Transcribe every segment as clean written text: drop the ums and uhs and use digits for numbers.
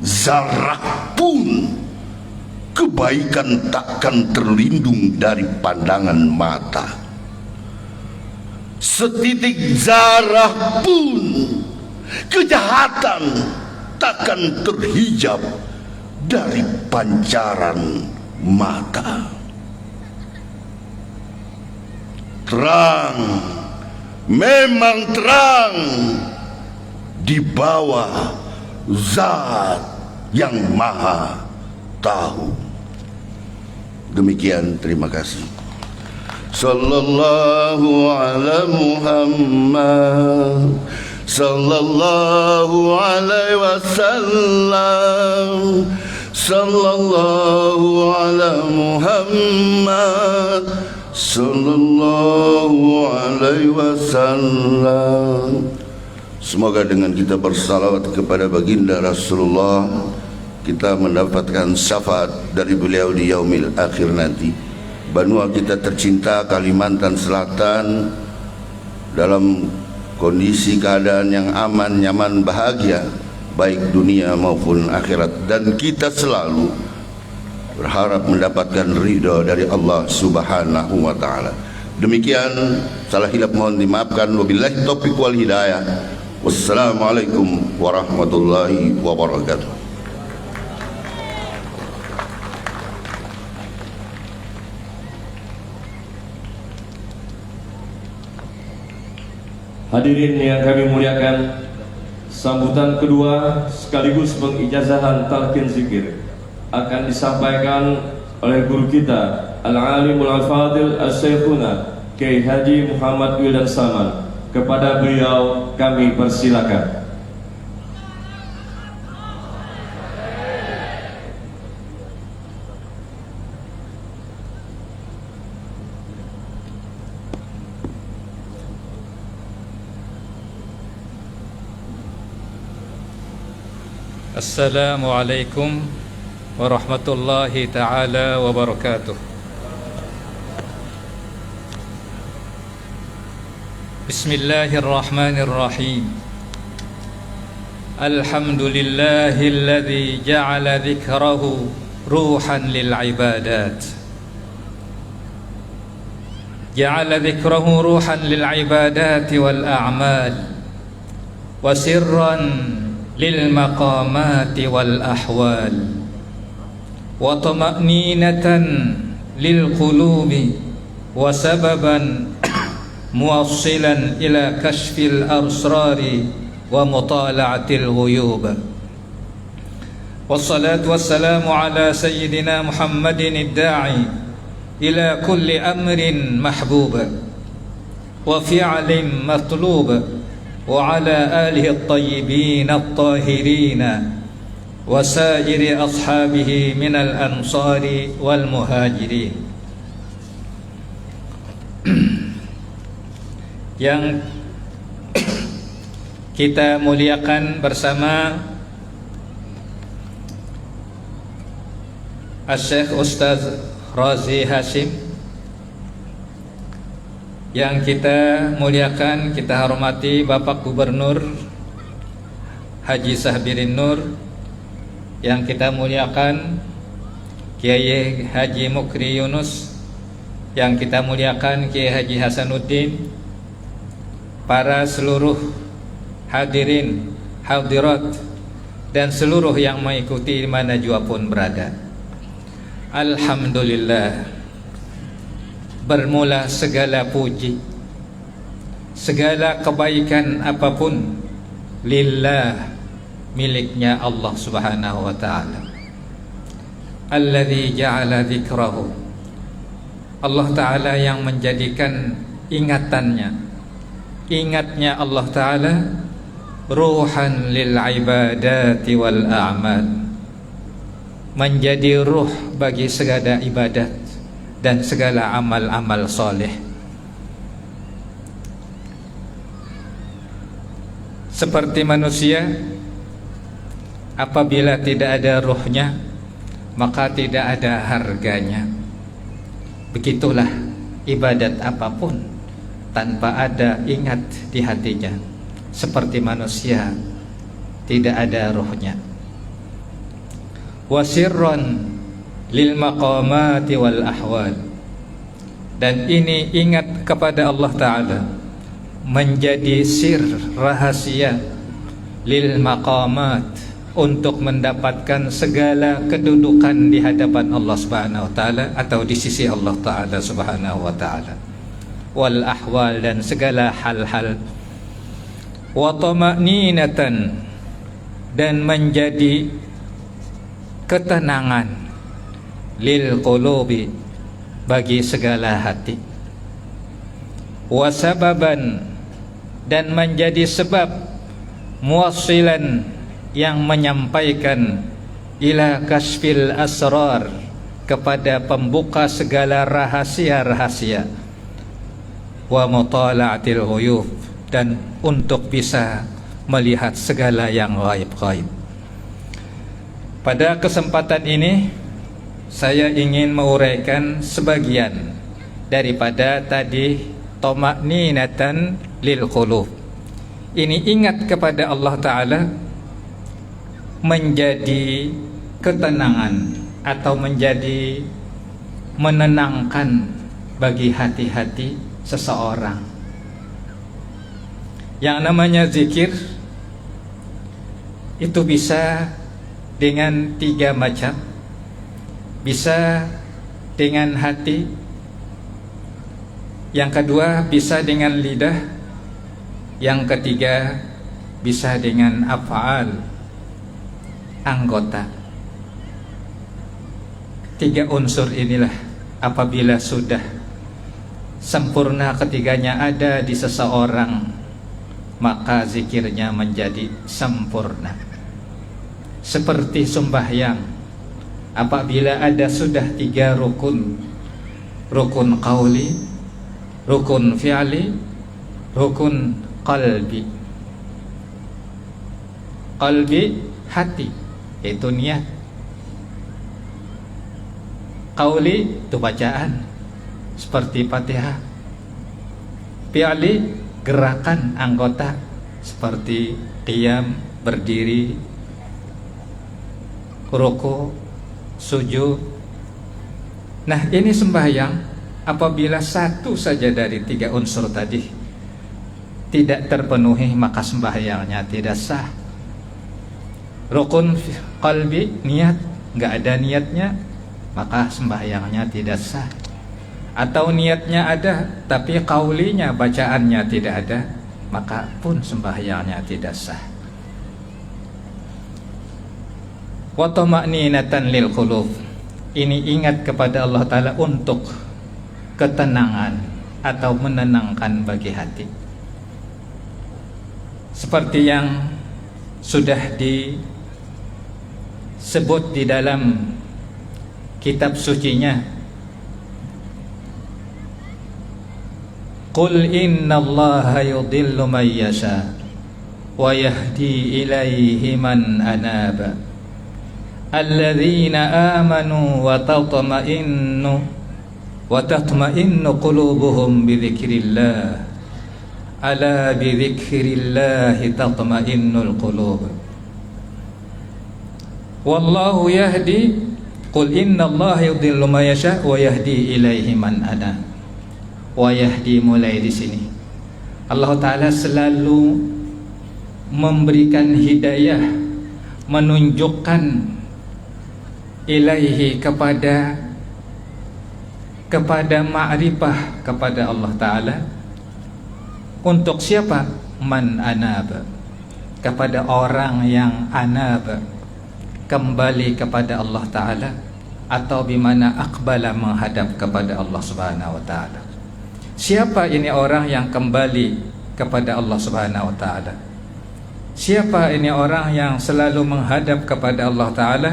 zarah pun kebaikan takkan terlindung dari pandangan mata. Setitik zarah pun kejahatan takkan terhijab dari pancaran mata. Terang, memang terang di bawah Zat yang Maha Tahu. Demikian, terima kasih. Sallallahu ala Muhammad, sallallahu alaihi wasallam, sallallahu ala Muhammad, sallallahu alaihi wasallam. Semoga dengan kita bersalawat kepada baginda Rasulullah, kita mendapatkan syafaat dari beliau di yaumil akhir nanti. Benua kita tercinta Kalimantan Selatan dalam kondisi keadaan yang aman, nyaman, bahagia, baik dunia maupun akhirat. Dan kita selalu berharap mendapatkan ridha dari Allah Subhanahu wa ta'ala. Demikian, salah hilap mohon dimaafkan. Wabillahi taufiq wal hidayah. Wassalamualaikum warahmatullahi wabarakatuh. Hadirin yang kami muliakan, sambutan kedua sekaligus pengijazahan talqin zikir akan disampaikan oleh guru kita Al-Alimul Al-Fadil As-Syekhuna Kiai Haji Muhammad Wildan Saman. Kepada beliau kami persilakan. Assalamualaikum warahmatullahi ta'ala wabarakatuh. Bismillahirrahmanirrahim. Alhamdulillahilladzi ja'ala dzikrahu ruhan lil ibadat. Ja'ala dzikrahu ruhan lil ibadat wal a'mal wa sirran lil maqamati wal ahwal wa tama'ninatan lil qulubi wa sababan muwassilan ila kashfil arsrari wa mutala'atil ghuyub. Wassalatu wassalamu ala sayyidina Muhammadin ad-da'i ila kulli amrin mahbub wa fi'lin matlub wa ala alihi at-tayyibin at-tahirin wa sa'iri ashabihi minal ansari wal muhajirin. Yang kita muliakan bersama Asy-Syaikh Ustaz Razi Hashim, yang kita muliakan, kita hormati Bapak Gubernur Haji Sahbirin Nur, yang kita muliakan Kiai Haji Mukri Yunus, yang kita muliakan Kiai Haji Hasanuddin, para seluruh hadirin, hadirat, dan seluruh yang mengikuti di mana jua pun berada. Alhamdulillah, bermula segala puji, segala kebaikan apapun lillah, miliknya Allah Subhanahu wa ta'ala. Alladzi ja'ala dzikrahu, Allah Ta'ala yang menjadikan ingatannya, ingatnya Allah Ta'ala ruhan lil ibadati wal a'mal, menjadi ruh bagi segala ibadat dan segala amal-amal soleh. Seperti manusia, apabila tidak ada ruhnya, maka tidak ada harganya. Begitulah ibadat apapun tanpa ada ingat di hatinya, seperti manusia tidak ada ruhnya. wa sirran lil maqamati wal ahwal. Dan ini ingat kepada Allah Ta'ala menjadi sir, rahasia lil maqamat, untuk mendapatkan segala kedudukan di hadapan Allah Subhanahu wa Ta'ala atau di sisi Allah Ta'ala Subhanahu wa Ta'ala, wal ahwal, dan segala hal-hal, wa tama'ninatan, dan menjadi ketenangan lil qulubi, bagi segala hati, wa sababan, dan menjadi sebab muwassilan, yang menyampaikan ila kasfil asrar, kepada pembuka segala rahasia-rahasia, wa mutala'atil ghuyub, dan untuk bisa melihat segala yang gaib-gaib. Pada kesempatan ini saya ingin menguraikan sebagian daripada tadi tama'ninatan lil qulub. Ini ingat kepada Allah Ta'ala menjadi ketenangan atau menjadi menenangkan bagi hati-hati seseorang. Yang namanya zikir itu bisa dengan 3 macam. Bisa dengan hati, yang kedua bisa dengan lidah, yang ketiga bisa dengan af'al, anggota. 3 unsur inilah apabila sudah sempurna ketiganya ada di seseorang, maka zikirnya menjadi sempurna. Seperti sembahyang, apabila ada sudah 3 rukun, rukun qauli, rukun fi'li, rukun qalbi. Qalbi, hati, itu niat. Qauli, itu bacaan seperti Fatihah. Fi'li, gerakan anggota seperti qiyam, berdiri, ruku, sujud. Nah, ini sembahyang apabila satu saja dari 3 unsur tadi tidak terpenuhi, maka sembahyangnya tidak sah. Rukun qalbi, niat, nggak ada niatnya, maka sembahyangnya tidak sah. Atau niatnya ada tapi qaulinya, bacaannya tidak ada, maka pun sembahyangnya tidak sah. Wa tama'ninatan lil qulub, ini ingat kepada Allah Ta'ala untuk ketenangan atau menenangkan bagi hati. Seperti yang sudah disebut di dalam kitab sucinya, Qul innallaha yudhillu man yasha wa yahdi ilaihi man anaba alladzina amanu wa tatma'innu qulubuhum bidzikrillah ala bidzikrillahi tatma'innul qulub wallahu yahdi. Qul innallaha yudhillu man yasha wa yahdi ilaihi man anaba. Wa yahdi, mulai di sini Allah Ta'ala selalu memberikan hidayah, menunjukkan ilaihi, kepada ma'rifah kepada Allah Ta'ala. Untuk siapa? Man anaba, kepada orang yang anaba, kembali kepada Allah Ta'ala, atau bimana aqbala, menghadap kepada Allah Subhanahu wa Ta'ala. Siapa ini orang yang kembali kepada Allah Subhanahu wa Ta'ala? Siapa ini orang yang selalu menghadap kepada Allah Ta'ala?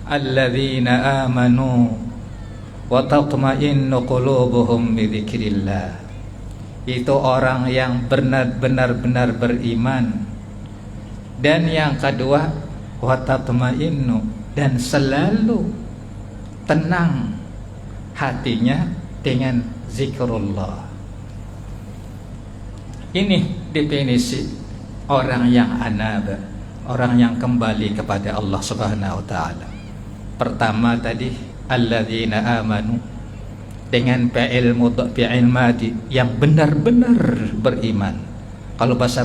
Alladzina amanu wa tatma'innu qulubuhum bidzikrillah. Itu orang yang benar-benar beriman. Dan yang kedua, wa tatma'innu, dan selalu tenang hatinya dengan zikrullah. Ini definisi orang yang anaba, orang yang kembali kepada Allah Subhanahu wa Ta'ala. Pertama tadi alladzina amanu, dengan fi'il madi yang benar-benar beriman. Kalau bahasa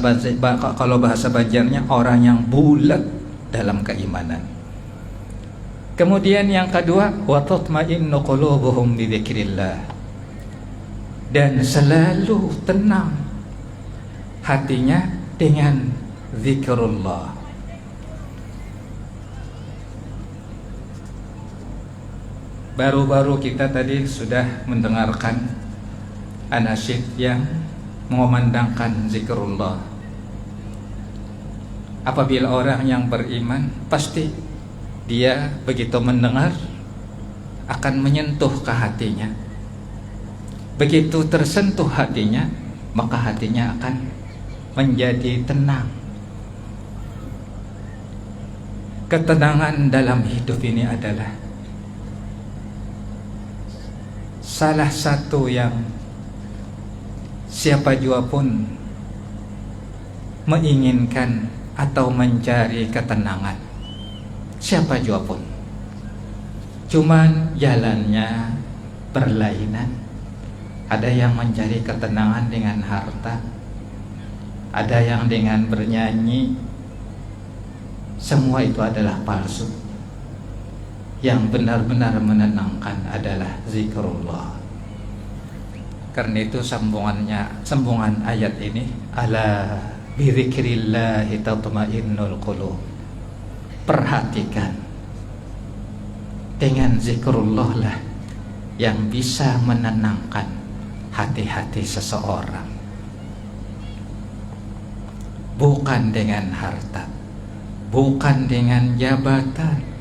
Banjarnya orang yang bulat dalam keimanan. Kemudian yang kedua, wa tatma'innu qulubuhum bi dzikrillah, dan selalu tenang hatinya dengan zikrullah. Baru-baru kita tadi sudah mendengarkan anasyid yang mengumandangkan zikrullah. Apabila orang yang beriman, pasti dia begitu mendengar akan menyentuh ke hatinya. Begitu tersentuh hatinya, maka hatinya akan menjadi tenang. Ketenangan dalam hidup ini adalah salah satu yang siapa jua pun menginginkan atau mencari ketenangan. Siapa jua pun. Cuman jalannya berlainan. Ada yang mencari ketenangan dengan harta, ada yang dengan bernyanyi. Semua itu adalah palsu. Yang benar-benar menenangkan adalah zikrullah. Karena itu sambungan ayat ini, ala bidzikrillahi tatma'innul qulub. Perhatikan, dengan zikrullah lah yang bisa menenangkan hati-hati seseorang. Bukan dengan harta, bukan dengan jabatan.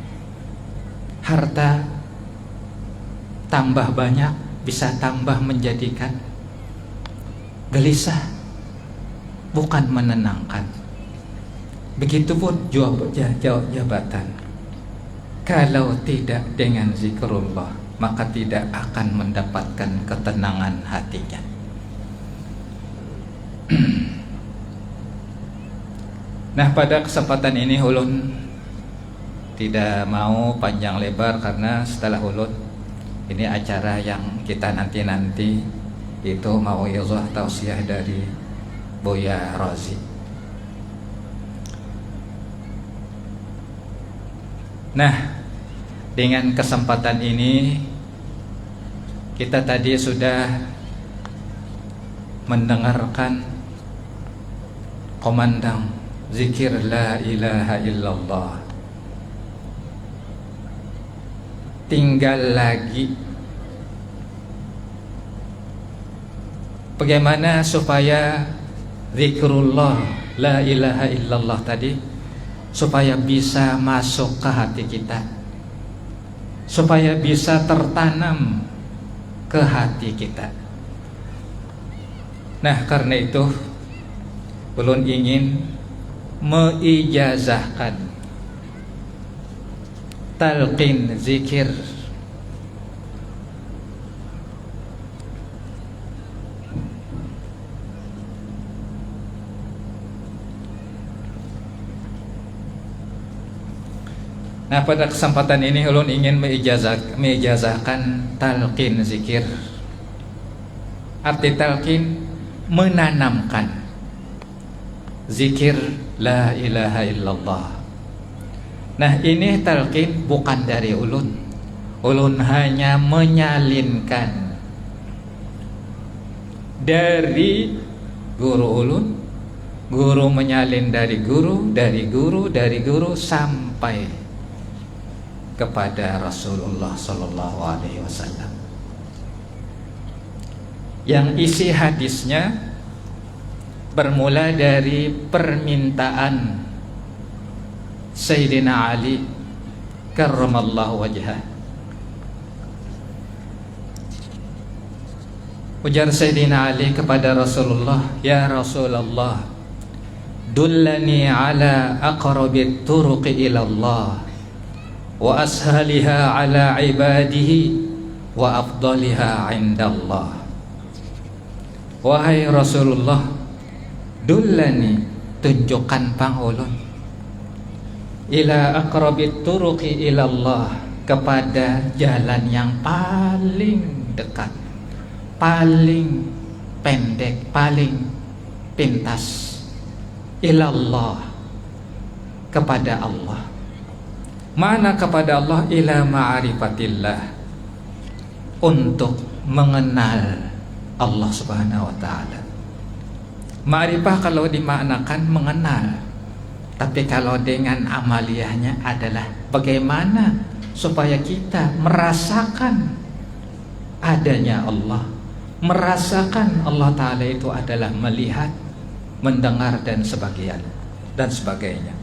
Harta tambah banyak bisa tambah menjadikan gelisah, bukan menenangkan. Begitupun jabatan, kalau tidak dengan zikrullah, maka tidak akan mendapatkan ketenangan hatinya. Nah, pada kesempatan ini ulun tidak mau panjang lebar, karena setelah ulun ini acara yang kita nanti itu mau'izah tausiah dari Buya Razi. Nah, dengan kesempatan ini kita tadi sudah mendengarkan komandang zikir la ilaha illallah. Tinggal lagi bagaimana supaya zikrullah la ilaha illallah tadi supaya bisa masuk ke hati kita, supaya bisa tertanam ke hati kita. Nah, karena itu ulun ingin meijazahkan talqin zikir Nah, pada kesempatan ini ulun ingin meijazahkan talqin zikir. Arti talqin menanamkan zikir la ilaha illallah. Nah, ini talqin bukan dari ulun. Ulun hanya menyalinkan dari guru ulun. Guru menyalin dari guru, dari guru, dari guru sampai kepada Rasulullah Sallallahu Alaihi Wasallam. Yang isi hadisnya bermula dari permintaan Sayyidina Ali karramallahu wajhah. Ujar Sayyidina Ali kepada Rasulullah, ya Rasulullah, dullani ala aqrabit turuqi ilallah wa ashaliha ala ibadihi wa afdaliha indallah. Wahai Rasulullah, dullani, tunjukkan pangulun, ila aqrabit turuqi ilallah, kepada jalan yang paling dekat, paling pendek, paling pintas, ilallah, kepada Allah. Mana kepada Allah? Ila ma'rifatillah, untuk mengenal Allah Subhanahu wa ta'ala. Ma'rifah kalau dimaknakan mengenal, tapi kalau dengan amaliyahnya adalah bagaimana supaya kita merasakan adanya Allah, merasakan Allah Ta'ala itu adalah melihat, mendengar dan sebagainya.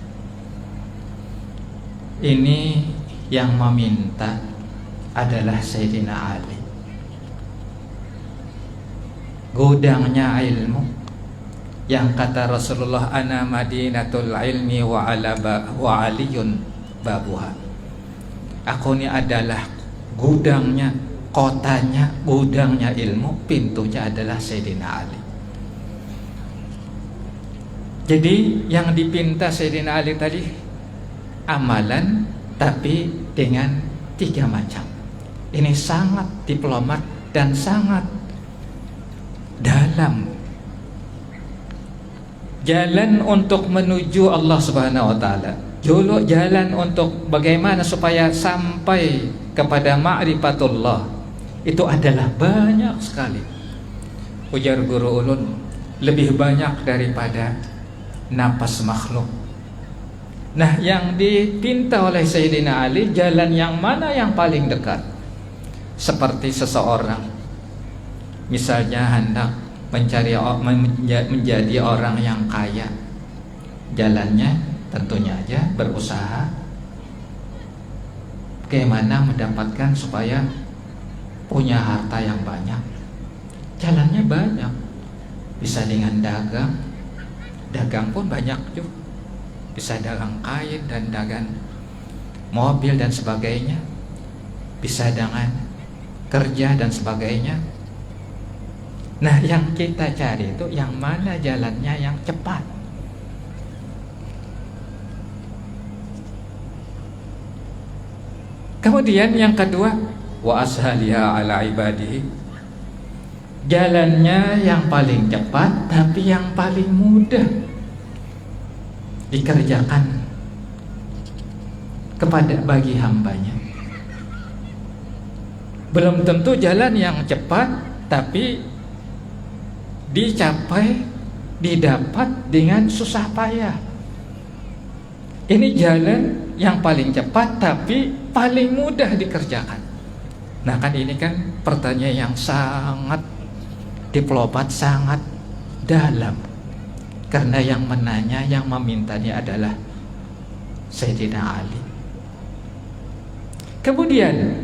Ini yang meminta adalah Sayyidina Ali. Gudangnya ilmu, yang kata Rasulullah, ana madinatul ilmi wa aliyun babuha. Aku ini adalah gudangnya, kotanya, gudangnya ilmu, pintunya adalah Sayyidina Ali. Jadi yang dipinta Sayyidina Ali tadi amalan, tapi dengan 3 macam. Ini sangat diplomat dan sangat dalam. Jalan untuk menuju Allah Subhanahu wa ta'ala, jalan untuk bagaimana supaya sampai kepada ma'rifatullah, itu adalah banyak sekali. Ujar Guru Ulun, lebih banyak daripada napas makhluk. Nah, yang dipinta oleh Sayyidina Ali, jalan yang mana yang paling dekat? Seperti seseorang misalnya hendak menjadi orang yang kaya, jalannya tentunya aja berusaha bagaimana mendapatkan supaya punya harta yang banyak. Jalannya banyak, bisa dengan dagang pun banyak juga, bisa dagang kain dan dagang mobil dan sebagainya, bisa dengan kerja dan sebagainya. Nah, yang kita cari itu yang mana jalannya yang cepat. Kemudian yang kedua, wa ashaliha ala ibadihi, jalannya yang paling cepat tapi yang paling mudah dikerjakan bagi hambanya. Belum tentu jalan yang cepat tapi didapat dengan susah payah. Ini jalan yang paling cepat tapi paling mudah dikerjakan. Nah, kan ini kan pertanyaan yang sangat diplomat, sangat dalam, karena yang menanya, yang memintanya adalah Sayyidina Ali. Kemudian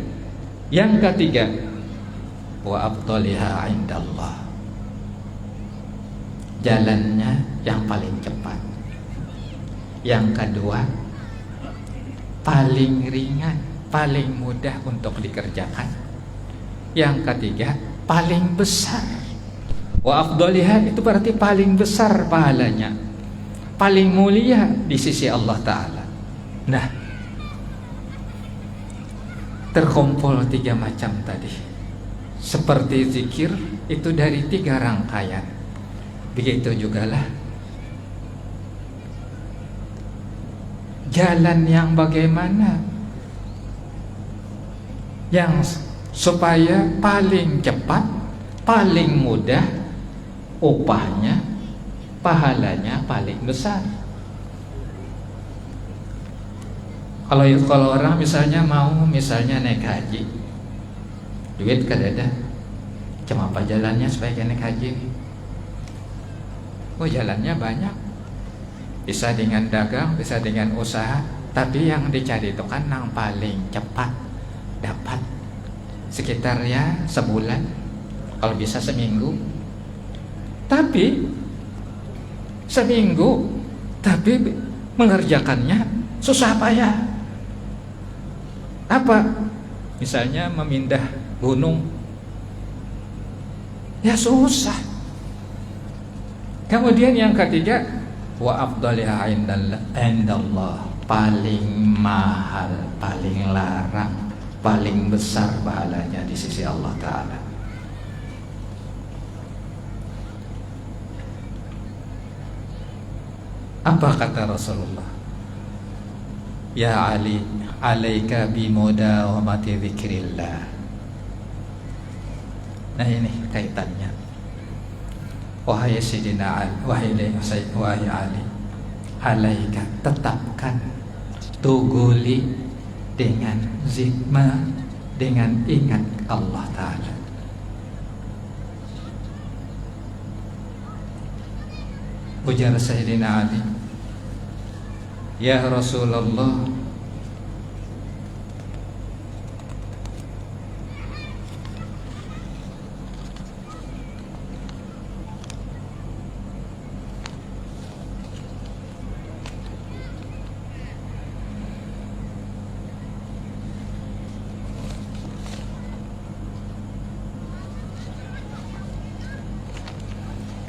yang ketiga, wa afdaliha indallah, jalannya yang paling cepat. Yang kedua, paling ringan, paling mudah untuk dikerjakan. Yang ketiga, paling besar. Wa afdaliha itu berarti paling besar pahalanya, paling mulia di sisi Allah Ta'ala. Nah, terkumpul 3 macam tadi. Seperti zikir itu dari 3 rangkaian, begitu jugalah jalan yang bagaimana yang supaya paling cepat, paling mudah, upahnya, pahalanya paling besar. Kalau orang misalnya mau naik haji, duit kadada, cuma apa jalannya supaya naik haji? Oh, jalannya banyak, bisa dengan dagang, bisa dengan usaha, tapi yang dicari itu kan yang paling cepat dapat, sekitar ya sebulan, kalau bisa seminggu. Tapi seminggu, tapi mengerjakannya susah payah. Apa? Misalnya memindah gunung, ya susah. Kemudian yang ketiga, wa afdaliha indallah, paling mahal, paling larang, paling besar pahalanya di sisi Allah Ta'ala. Apa kata Rasulullah? Ya Ali, alaika bimudawamati dzikrillah. Nah ini kaitannya. Wahai Sayyidina Ali, wahai Ali, alaika, tetapkan, tuguli dengan zikma, dengan ingat Allah Ta'ala. Ujar Sayyidina Ali, ya Rasulullah,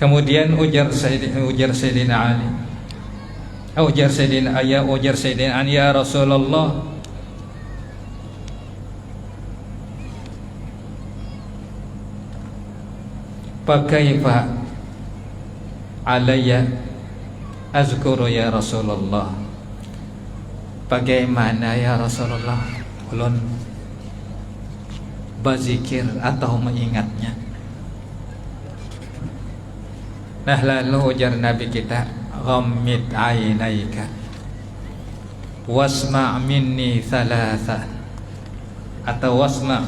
kemudian ujar Sayyidina Ali, ujar Sayyidina Ali, ya Rasulullah, fakaifa alayya azkuru ya Rasulullah, bagaimana ya Rasulullah ulun berzikir atau mengingatnya. Nah lalu ujar Nabi kita, ghammid ainaika wasma' minni thalatha, atau wasma'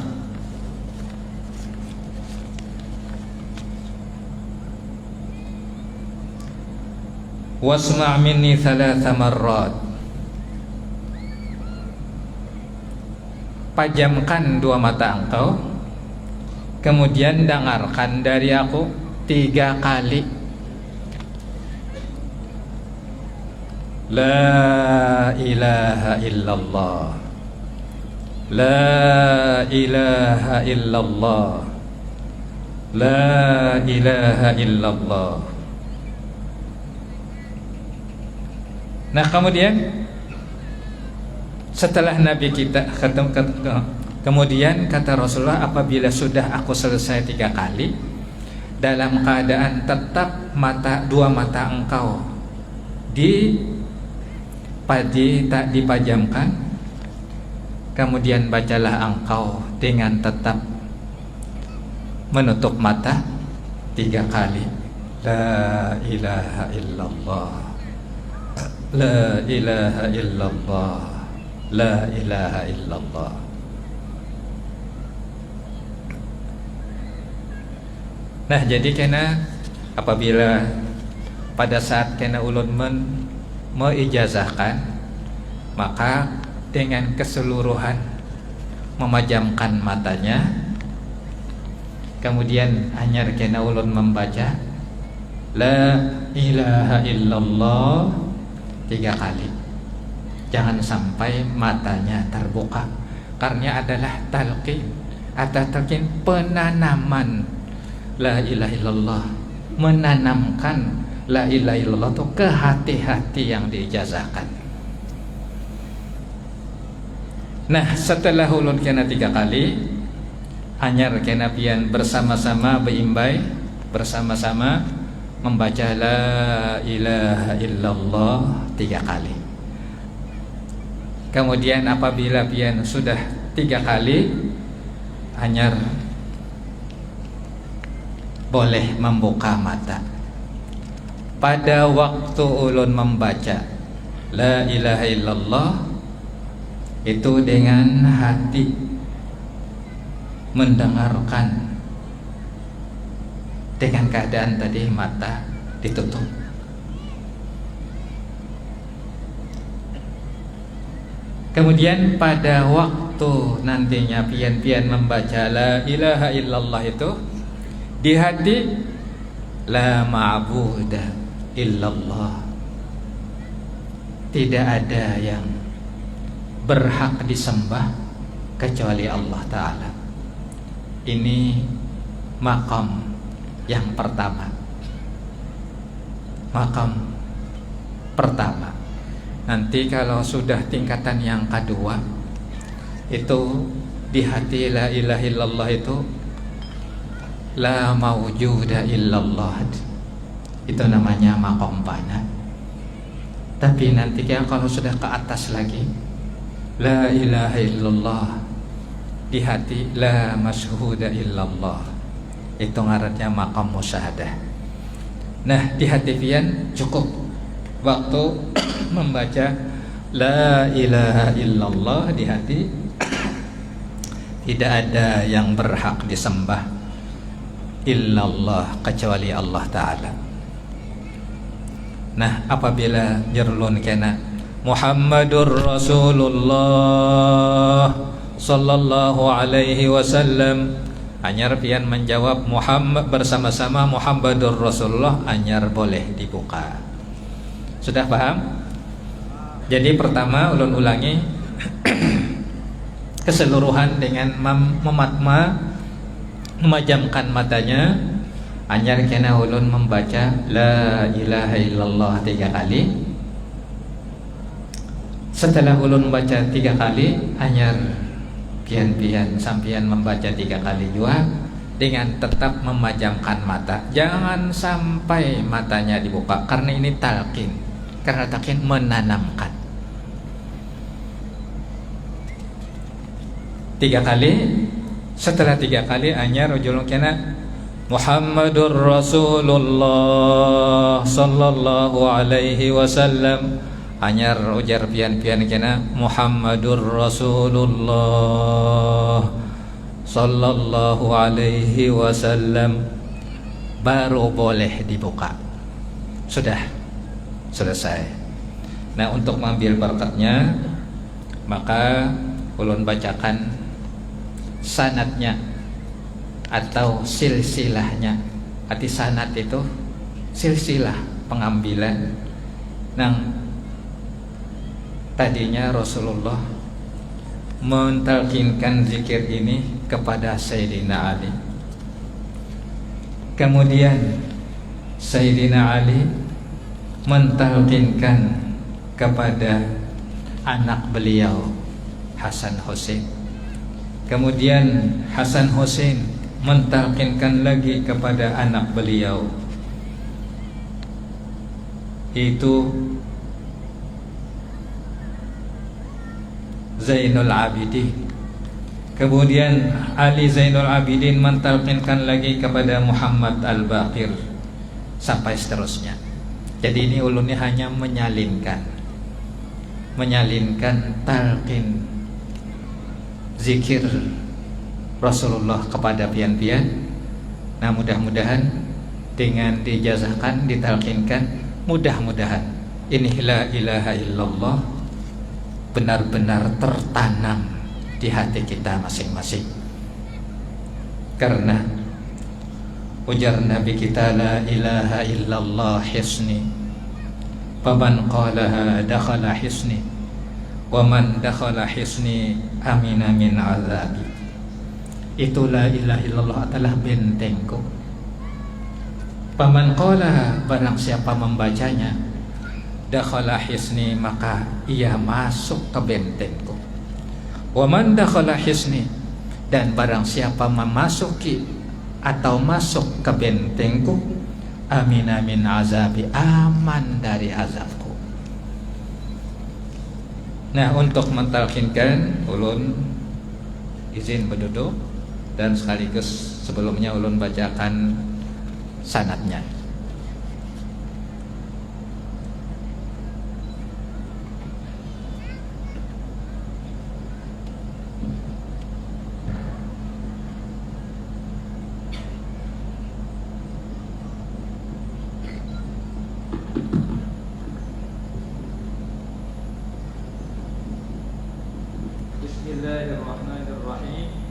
minni thalatha marrat. Pajamkan dua mata engkau, kemudian dengarkan dari aku 3 kali. La ilaha illallah, la ilaha illallah, la ilaha illallah. Nah kemudian setelah Nabi kita kemudian kata Rasulullah, apabila sudah aku selesai 3 kali, dalam keadaan tetap dua mata engkau tak dipajamkan, kemudian bacalah engkau dengan tetap menutup mata 3 kali. La ilaha illallah, la ilaha illallah, la ilaha illallah. Nah jadi kena apabila pada saat kena ulun meijazahkan, maka dengan keseluruhan memajamkan matanya, kemudian hanya kena ulun membaca la ilaha illallah 3 kali. Jangan sampai matanya terbuka, karena adalah talqin atau talqin penanaman la ilaha illallah, menanamkan la ilaha illallah itu ke hati-hati yang diijazahkan. Nah setelah ulun kena 3 kali, anyar kena pian bersama-sama beimbai, bersama-sama membaca la ilaha illallah 3 kali. Kemudian apabila pian sudah 3 kali, anyar boleh membuka mata. Pada waktu ulun membaca la ilaha illallah itu dengan hati mendengarkan, dengan keadaan tadi mata ditutup. Kemudian pada waktu nantinya pian-pian membaca la ilaha illallah itu, di hati la ma'budah illallah, tidak ada yang berhak disembah kecuali Allah Ta'ala. Ini makam yang pertama, makam pertama. Nanti kalau sudah tingkatan yang kedua, itu di hati la ilaha illallah itu la mawjuda illallah, itu namanya maqam fana. Tapi nanti kalau sudah ke atas lagi, la ilaha illallah di hati la masyhuda illallah, itu ngarannya maqam musyahadah. Nah, di hati pian cukup waktu membaca la ilaha illallah di hati, tidak ada yang berhak disembah illallah kecuali Allah Ta'ala. Nah, apabila jerlun kena Muhammadur Rasulullah sallallahu alaihi wasallam, anyar pian menjawab Muhammad bersama-sama Muhammadur Rasulullah, anyar boleh dibuka. Sudah paham? Jadi pertama ulun ulangi keseluruhan dengan memejamkan matanya. Anyar kena ulun membaca la ilaha illallah 3 kali. Setelah ulun membaca 3 kali, anyar pian-pian sampian membaca 3 kali juga dengan tetap memejamkan mata. Jangan sampai matanya dibuka, karena ini talqin. Karena talqin menanamkan. 3 kali. Setelah 3 kali anyar ujulun kena Muhammadur Rasulullah sallallahu alaihi wasallam. Anyar ujar pian-pian kena Muhammadur Rasulullah sallallahu alaihi wasallam, baru boleh dibuka. Sudah selesai. Nah, untuk mengambil barakatnya, maka ulun bacakan sanadnya atau silsilahnya. Arti sanad itu silsilah pengambilan. Nang tadinya Rasulullah mentalkinkan zikir ini kepada Sayyidina Ali. Kemudian Sayyidina Ali mentalkinkan kepada anak beliau Hasan Hussein. Kemudian Hasan Hussein mentalkinkan lagi kepada anak beliau, itu Zainul Abidin. Kemudian Ali Zainul Abidin mentalkinkan lagi kepada Muhammad Al-Baqir, sampai seterusnya. Jadi ini ulunnya hanya menyalinkan talqin zikir Rasulullah kepada pian-pian. Nah, mudah-mudahan dengan dijazahkan, ditalqinkan, mudah-mudahan ini la ilaha illallah benar-benar tertanam di hati kita masing-masing. Karena ujar Nabi kita, la ilaha illallah hisni, faman qalaha dakhala hisni, wa man dakhala hisni amina min azabi. Itu la ilaha illallah adalah bentengku. Faman qalaha, barang siapa membacanya, dakhala hisni, maka ia masuk ke bentengku. Wa man dakhala hisni, dan barang siapa memasuki atau masuk ke bentengku, amina min azabi, aman dari azabku. Nah, untuk mentalkinkan, ulun izin berduduk, dan sekaligus sebelumnya ulun bacakan sanadnya. Bismillahirrahmanirrahim.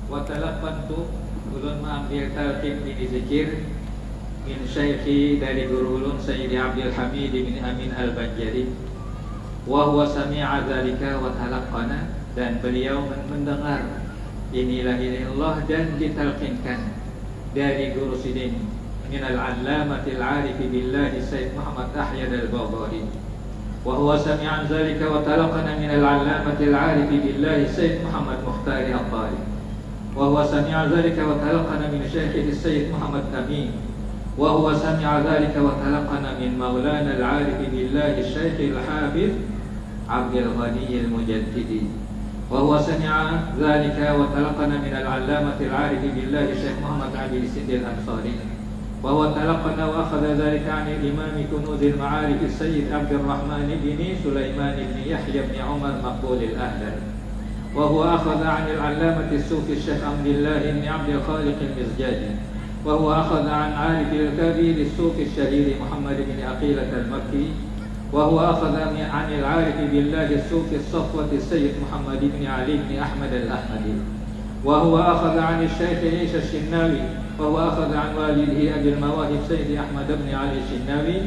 Wa talaqantu, ulun mengambil talqin ini zikir min syaikhi, dari guru ulun Sayyidi Abdul Hamid bin Amin Al-Banjari, wa huwa sami'a dzalika wa talaqqana, dan beliau mendengar inilah ilallah dan ditalqinkan dari guru sidin من العلامة العارف بالله السيد محمد أحيد البغدادي، وهو سمع عن ذلك وتلقن من العلامة العارف بالله السيد محمد مختار الطاري، وهو سمع ذلك وتلقن من شيخه السيد محمد أمين، وهو سمع ذلك وتلقن من مولانا العارف بالله الشيخ الحافظ عبد الغني المجددي، وهو سمع ذلك وتلقن من العلامة العارف بالله الشيخ محمد عبد السند الأنصاري، وهو تلقن وأخذ ذلك عن الإمام كنوز المعارف السيد عبد الرحمن بن سليمان بن يحيى بن عمر مقبول الأهدل، وهو أخذ عن العلامة الصوفي الشيخ عبد الله بن عبد الخالق المزجاجي، وهو أخذ عن عارف الكبير الصوفي الشهير محمد بن عقيلة المكي، وهو أخذ عن العارف بالله الصوفي الصفوة السيد محمد بن علي بن أحمد الأحمدي، وهو أخذ عن الشيخ عيسى الشناوي، وهو أخذ عن والده أبي المواهب سيد أحمد بن علي الشناوي،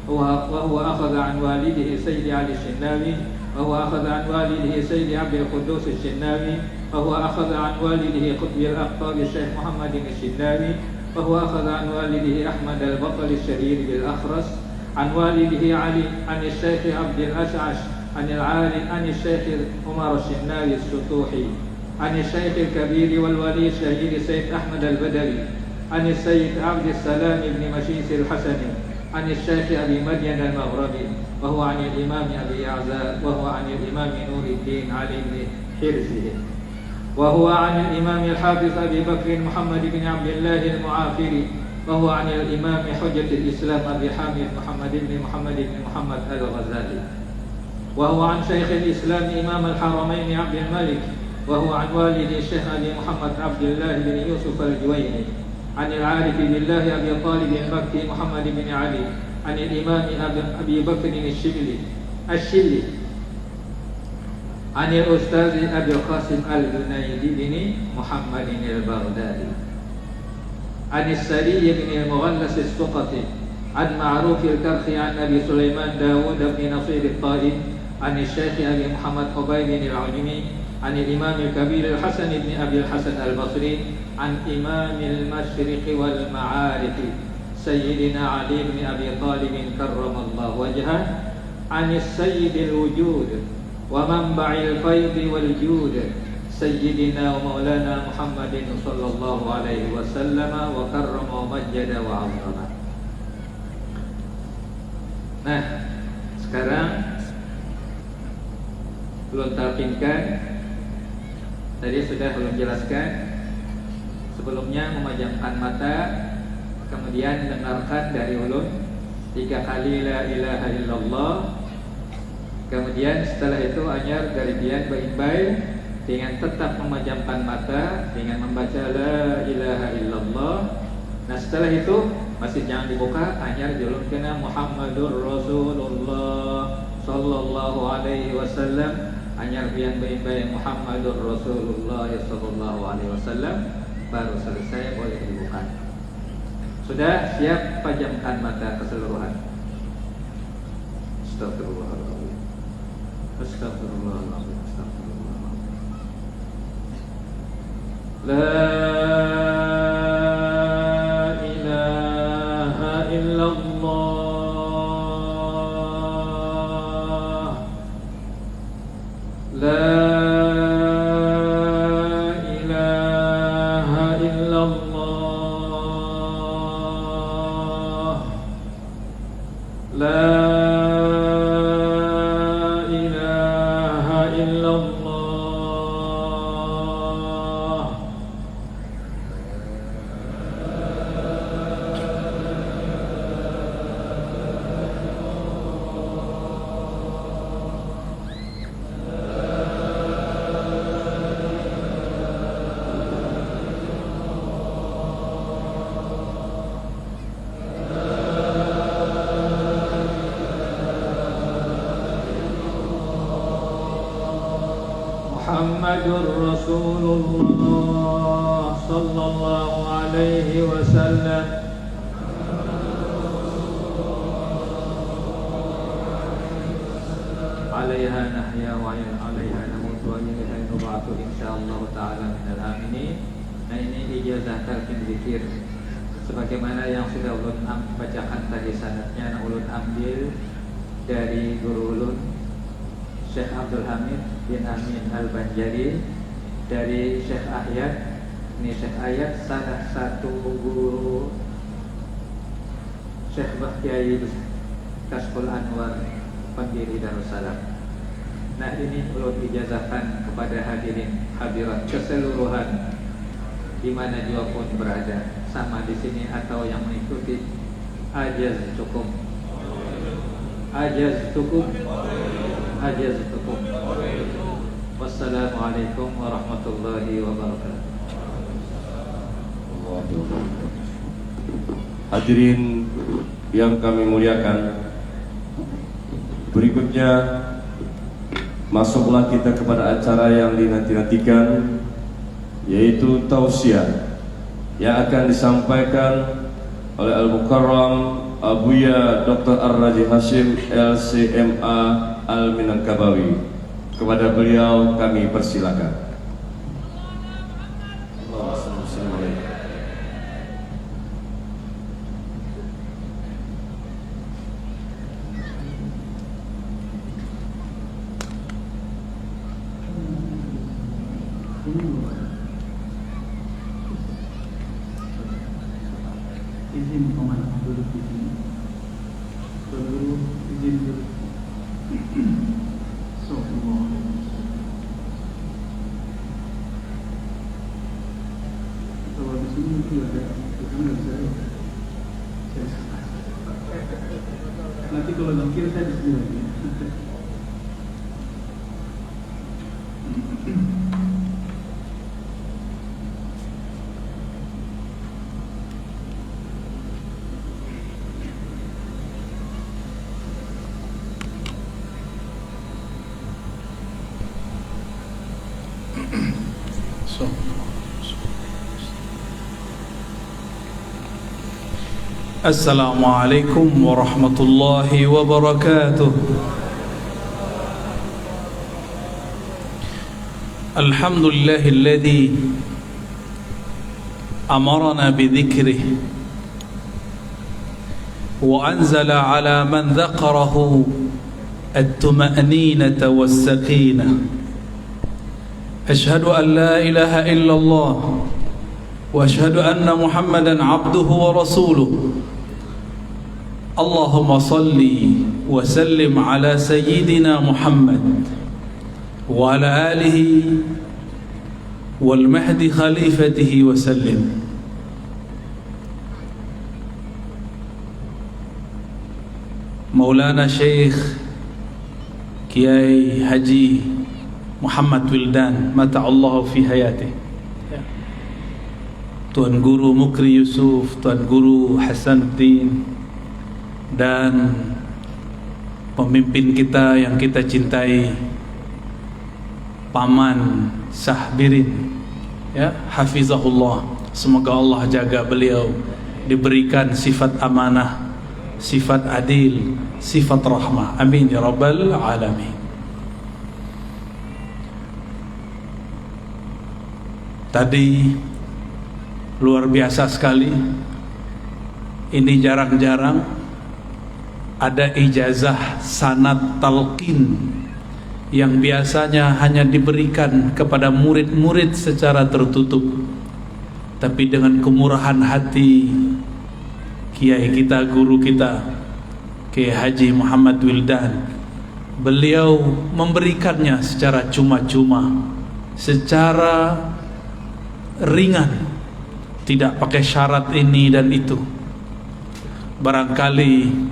وهو أخذ عن والده سيد علي الشناوي، وهو أخذ عن والده سيد عبد القدوس الشناوي، وهو أخذ عن والده قطب الأقطاب الشيخ محمد الشناوي، وهو أخذ عن والده أحمد البطل الشهير بالأخرس، عن والده علي، عن الشيخ عبد الأشعش، عن العالم، عن الشيخ عمر الشناوي السطوحي، عن الشيخ الكبير والولي الشهير سيد أحمد البدوي، عن السيد عبد السلام بن مشيس الحسني، عن الشيخ أبي مدين المغربي، وهو عن الإمام أبي يعزى، وهو عن الإمام نور الدين علي بن حرزه، وهو عن الإمام الحافظ أبي بكر محمد بن عبد الله المعافري، وهو عن الإمام حجة الإسلام أبي حامد محمد بن محمد الغزالي، وهو عن شيخ الإسلام إمام الحرمين عبد الملك، وهو عن والد الشيخ أبي محمد عبد الله بن يوسف الجويني، عن العارف بالله أبي طالب المكي محمد بن علي، عن الإمام أبي بكر الشلي، عن الأستاذ أبي القاسم الجنيدي بن محمد البغدادي، عن السري بن المغلس السقطي، عن معروف الكرخي، عن أبي سليمان داود بن نصير الطائي، عن الشيخ أبي محمد حبيب العجمي، عن الإمام الكبير الحسن بن أبي الحسن البصري، عن إمام المشرق والمعارف سيدنا علي بن أبي طالب كرم الله وجهه، عن السيد الوجود ومنبع الفيض والجود سيدنا ومولانا محمد صلى الله عليه وسلم وكرم ومجد وعظم. Nah, sekarang belum talqinkan. Tadi sudah belum jelaskan. Sebelumnya memejamkan mata, kemudian dengarkan dari ulun 3 kali la ilaha illallah. Kemudian setelah itu anyar dari bian berimbai dengan tetap memejamkan mata dengan membaca la ilaha illallah. Nah setelah itu masih jangan dibuka, anyar julun kena Muhammadur Rasulullah sallallahu alaihi wasallam, anyar bian berimbai Muhammadur Rasulullah sallallahu alaihi wasallam, baru selesai boleh dibuka. Sudah siap, pejamkan mata keseluruhan. Astagfirullahaladzim. Astagfirullahaladzim. Astagfirullahaladzim. La ilaha illallah. La ilaha illallah. La Muhammadur Rasulullah sallallahu alaihi wasallam. Alaiha nahya wa alaiha namut wa ilaiha nub'atu insyaallah ta'ala minal aminin. Nah ini ijazah talqin zikir sebagaimana yang sudah ulun bacakan tadi sanadnya, ulun ambil dari guru ulun Syekh Abdul Hamid bin Amin Al-Banjari, dari Syekh Ayat. Ini Syekh Ayat salah satu guru Syekh Kiai Kasful Anwar, pendiri Darussalam. Nah, ini ulun ijazahkan kepada hadirin hadirat keseluruhan di mana juga pun berada, sama di sini atau yang mengikuti. Ajaz cukup, ajaz cukup, ajaz cukup. Wassalamualaikum warahmatullahi wabarakatuh. Hadirin yang kami muliakan, berikutnya masuklah kita kepada acara yang dinanti-nantikan, yaitu tausiah yang akan disampaikan oleh Al-Mukarram Abuya Dr. Ar-Raji Hashim LCMA Al-Minangkabawi. Kepada beliau kami persilakan. Izin komandan duduk di sini. Guru izin duduk. Kalau di sini mungkin ada, kita nggak bisa lihat. Nanti kalau mikir saya di sini lagi. Assalamualaikum warahmatullahi wabarakatuh. Alhamdulillahilladzi amarna bidhikrihi wa anzala ala man dhakarahu at-tuma'ninata was-sakinah. Ashhadu an la ilaha illallah wa ashhadu anna Muhammadan abduhu wa rasuluh. Allahumma salli wa sallim ala sayyidina Muhammad wa ala alihi wal mahdi khalifatihi wa sallim. Maulana Syekh Kiai Haji Muhammad Wildan mata'allahu fi hayatih, Tuan Guru Mukri Yusuf, Tuan Guru Hasanuddin, dan pemimpin kita yang kita cintai, Paman Sahbirin, ya, hafizahullah. Semoga Allah jaga beliau, diberikan sifat amanah, sifat adil, sifat rahmah. Amin ya rabbal alamin. Tadi luar biasa sekali. Ini jarang-jarang ada ijazah sanad talqin yang biasanya hanya diberikan kepada murid-murid secara tertutup, tapi dengan kemurahan hati kiai kita, guru kita, Kiai Haji Muhammad Wildan, beliau memberikannya secara cuma-cuma, secara ringan, tidak pakai syarat ini dan itu. Barangkali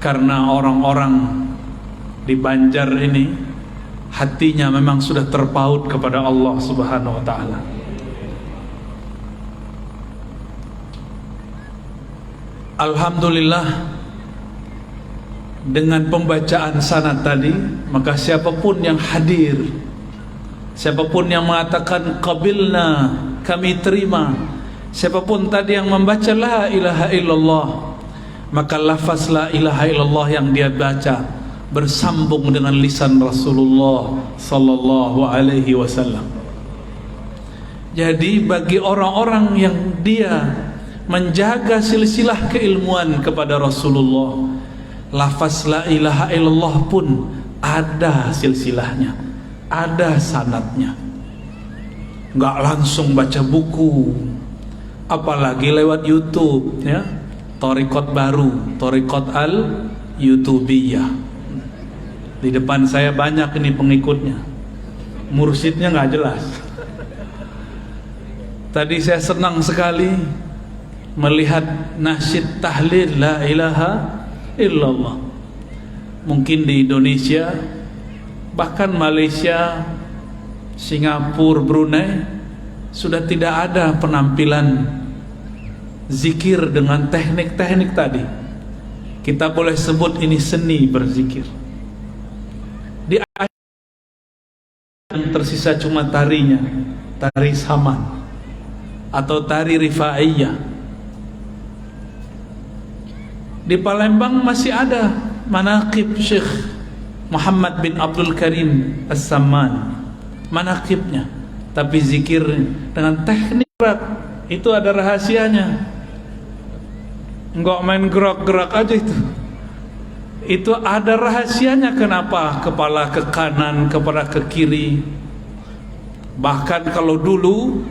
karena orang-orang di Banjar ini hatinya memang sudah terpaut kepada Allah Subhanahu wa taala. Alhamdulillah, dengan pembacaan sanad tadi, maka siapapun yang hadir, siapapun yang mengatakan qabilna, kami terima, siapapun tadi yang membaca la ilaha illallah, maka lafaz la ilaha illallah yang dia baca bersambung dengan lisan Rasulullah sallallahu alaihi wasallam. Jadi bagi orang-orang yang dia menjaga silsilah keilmuan kepada Rasulullah. Lafaz la ilaha illallah pun ada silsilahnya, ada sanadnya. Enggak langsung baca buku, apalagi lewat YouTube ya. Thariqat baru, Thariqat al-Youtubiyah. Di depan saya banyak ini pengikutnya, mursyidnya nggak jelas. Tadi saya senang sekali melihat nasyid tahlil la ilaha illallah. Mungkin di Indonesia, bahkan Malaysia, Singapura, Brunei sudah tidak ada penampilan zikir dengan teknik-teknik tadi. Kita boleh sebut ini seni berzikir. Di yang tersisa cuma tarinya, tari saman atau tari rifaiyah. Di Palembang masih ada manaqib Syekh Muhammad bin Abdul Karim As-Samman, manaqibnya, tapi zikir dengan teknik gerak itu ada rahasianya. Enggak main gerak-gerak aja itu ada rahasianya. Kenapa? Kepala ke kanan, kepala ke kiri. Bahkan kalau dulu,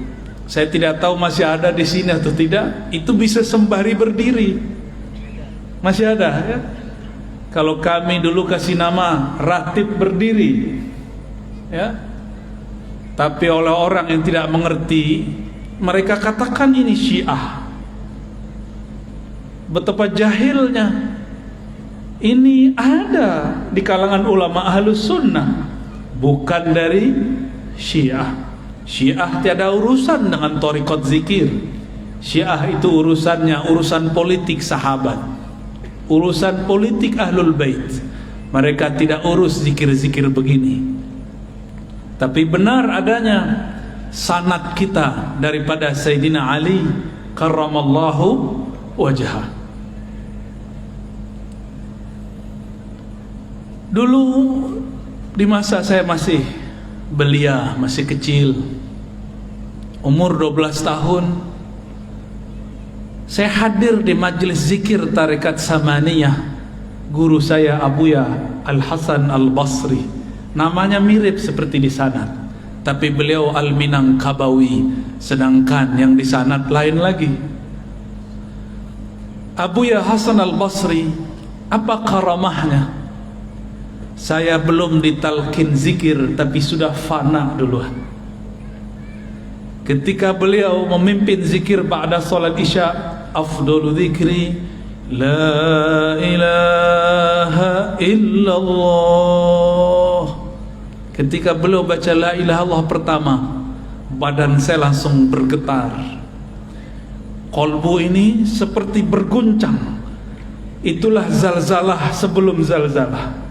saya tidak tahu masih ada di sini atau tidak, itu bisa sembari berdiri. Masih ada ya? Kalau kami dulu kasih nama ratib berdiri ya. Tapi oleh orang yang tidak mengerti, mereka katakan ini Syiah. Betapa jahilnya. Ini ada di kalangan ulama Ahlus Sunnah, bukan dari Syiah. Syiah tiada urusan dengan thariqat zikir. Syiah itu urusannya urusan politik sahabat, urusan politik Ahlul Bait. Mereka tidak urus zikir-zikir begini. Tapi benar adanya sanad kita daripada Sayyidina Ali karramallahu wajhah. Dulu di masa saya masih belia, masih kecil, umur 12 tahun, saya hadir di majelis zikir Tarekat Samaniyah. Guru saya Abuya Al-Hasan Al-Basri, namanya mirip seperti di sanad, tapi beliau Al-Minangkabawi, sedangkan yang di sanad lain lagi. Abuya Hasan Al-Basri, apa karamahnya? Saya belum ditalkin zikir, tapi sudah fana duluan. Ketika beliau memimpin zikir ba'da salat isya, afdalu dzikri la ilaha illallah. Ketika beliau baca la ilaha illallah pertama, badan saya langsung bergetar. Qalbu ini seperti berguncang. Itulah zalzalah sebelum zalzalah,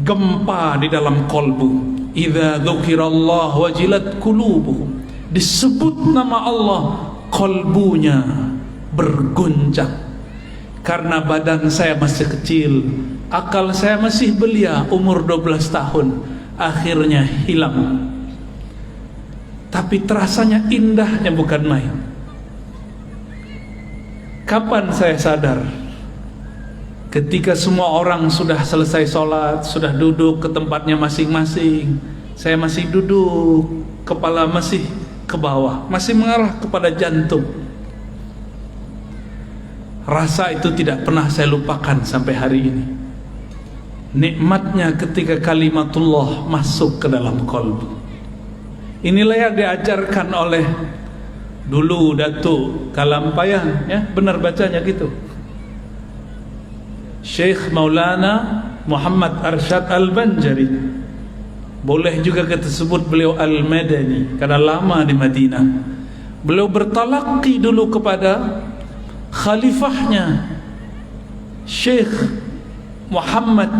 gempa di dalam kolbu. Idza dzukirallah wajilat qulubuhum, disebut nama Allah, kolbunya berguncang. Karena badan saya masih kecil, akal saya masih belia, umur 12 tahun, akhirnya hilang. Tapi terasanya indahnya bukan main. Kapan saya sadar? Ketika semua orang sudah selesai sholat, sudah duduk ke tempatnya masing-masing, saya masih duduk, kepala masih ke bawah, masih mengarah kepada jantung. Rasa itu tidak pernah saya lupakan sampai hari ini. Nikmatnya ketika kalimatullah masuk ke dalam qalbu. Inilah yang diajarkan oleh dulu Datuk Kalampayan, ya, benar bacanya gitu, Syekh Maulana Muhammad Arsyad Al-Banjari. Boleh juga kita sebut beliau Al-Madani karena lama di Madinah. Beliau bertalaqi dulu kepada khalifahnya Syekh Muhammad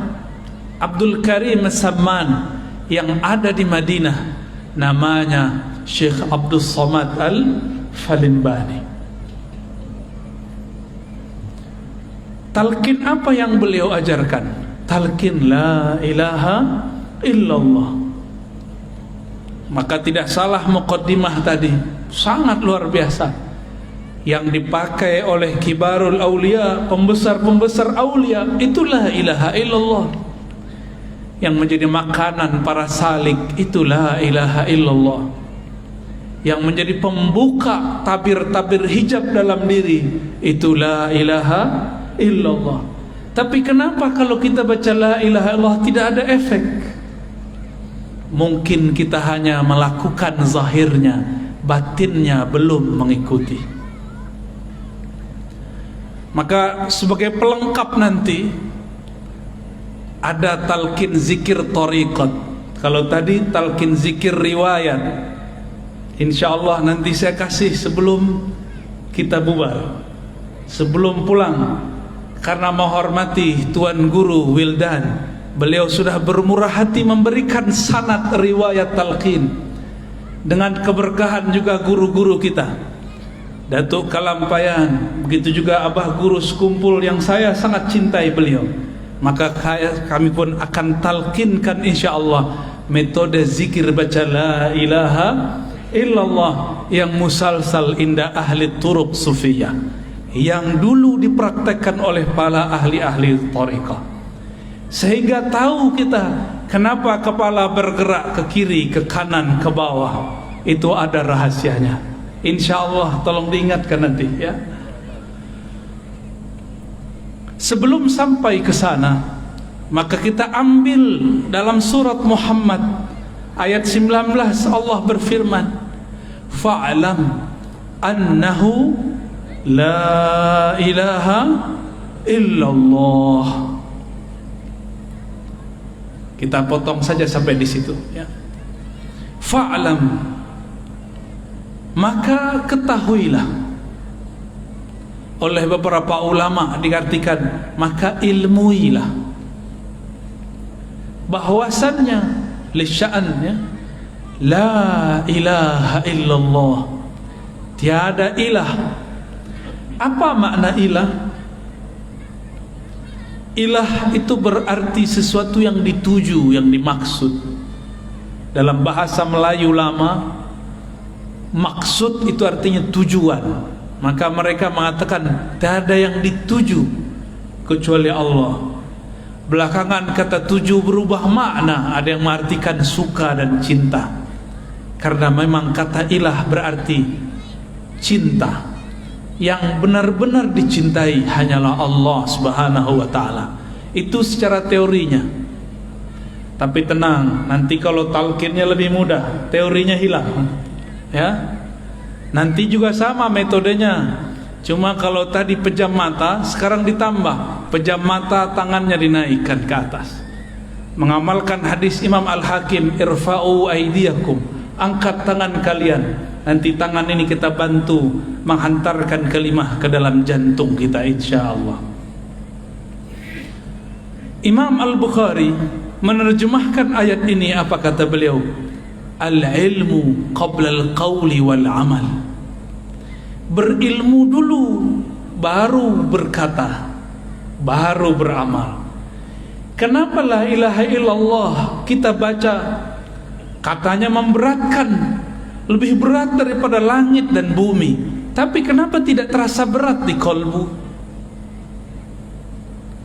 Abdul Karim As-Samman yang ada di Madinah, namanya Syekh Abdul Somad Al-Falimbani. Talqin apa yang beliau ajarkan? Talqin la ilaha illallah. Maka tidak salah muqaddimah tadi, sangat luar biasa. yang dipakai oleh kibarul aulia, pembesar-pembesar aulia, itulah ilaha illallah. Yang menjadi makanan para salik, itulah ilaha illallah. Yang menjadi pembuka tabir-tabir hijab dalam diri, itulah ilaha illallah. Tapi kenapa kalau kita baca la ilaha illallah tidak ada efek? Mungkin kita hanya melakukan zahirnya, batinnya belum mengikuti. Maka sebagai pelengkap nanti ada talqin zikir tariqat. Kalau tadi talqin zikir riwayat, insyaallah nanti saya kasih sebelum kita bubar, sebelum pulang, karena menghormati Tuan Guru Wildan. Beliau sudah bermurah hati memberikan sanad riwayat talqin, dengan keberkahan juga guru-guru kita, Datuk Kalampayan, begitu juga Abah Guru Sekumpul yang saya sangat cintai beliau. Maka kami pun akan talqinkan insyaallah metode zikir baca la ilaha illallah yang musalsal inda ahli turuq sufiyah, yang dulu dipraktekkan oleh para ahli-ahli thariqah, sehingga tahu kita kenapa kepala bergerak ke kiri, ke kanan, ke bawah. Itu ada rahasianya. InsyaAllah tolong diingatkan nanti ya. Sebelum sampai ke sana, maka kita ambil dalam surat Muhammad ayat 19. Allah berfirman, fa'lam annahu la ilaha illallah. Kita potong saja sampai di situ ya. Fa'lam, maka ketahuilah. Oleh beberapa ulama diartikan maka ilmuilah, bahwasannya lisya'an ya, la ilaha illallah, tiada ilah. Apa makna ilah? Ilah itu berarti sesuatu yang dituju, yang dimaksud. Dalam bahasa Melayu lama, maksud itu artinya tujuan. Maka mereka mengatakan tidak ada yang dituju kecuali Allah. Belakangan kata tuju berubah makna, ada yang mengartikan suka dan cinta. Karena memang kata ilah berarti cinta. Yang benar-benar dicintai hanyalah Allah Subhanahu wa ta'ala. Itu secara teorinya. Tapi tenang, nanti kalau talqinnya lebih mudah, teorinya hilang ya. Nanti juga sama metodenya. Cuma kalau tadi pejam mata, sekarang ditambah pejam mata, tangannya dinaikkan ke atas. Mengamalkan hadis Imam Al-Hakim, irfa'u aidiyakum, angkat tangan kalian. Nanti tangan ini kita bantu menghantarkan kalimah ke dalam jantung kita insyaallah. Imam Al-Bukhari menerjemahkan ayat ini, apa kata beliau? Al-ilmu qabla al-qawli wal-amal. Berilmu dulu, baru berkata, baru beramal. Kenapa la ilaha illallah kita baca, katanya memberatkan, lebih berat daripada langit dan bumi, tapi kenapa tidak terasa berat di kolbu?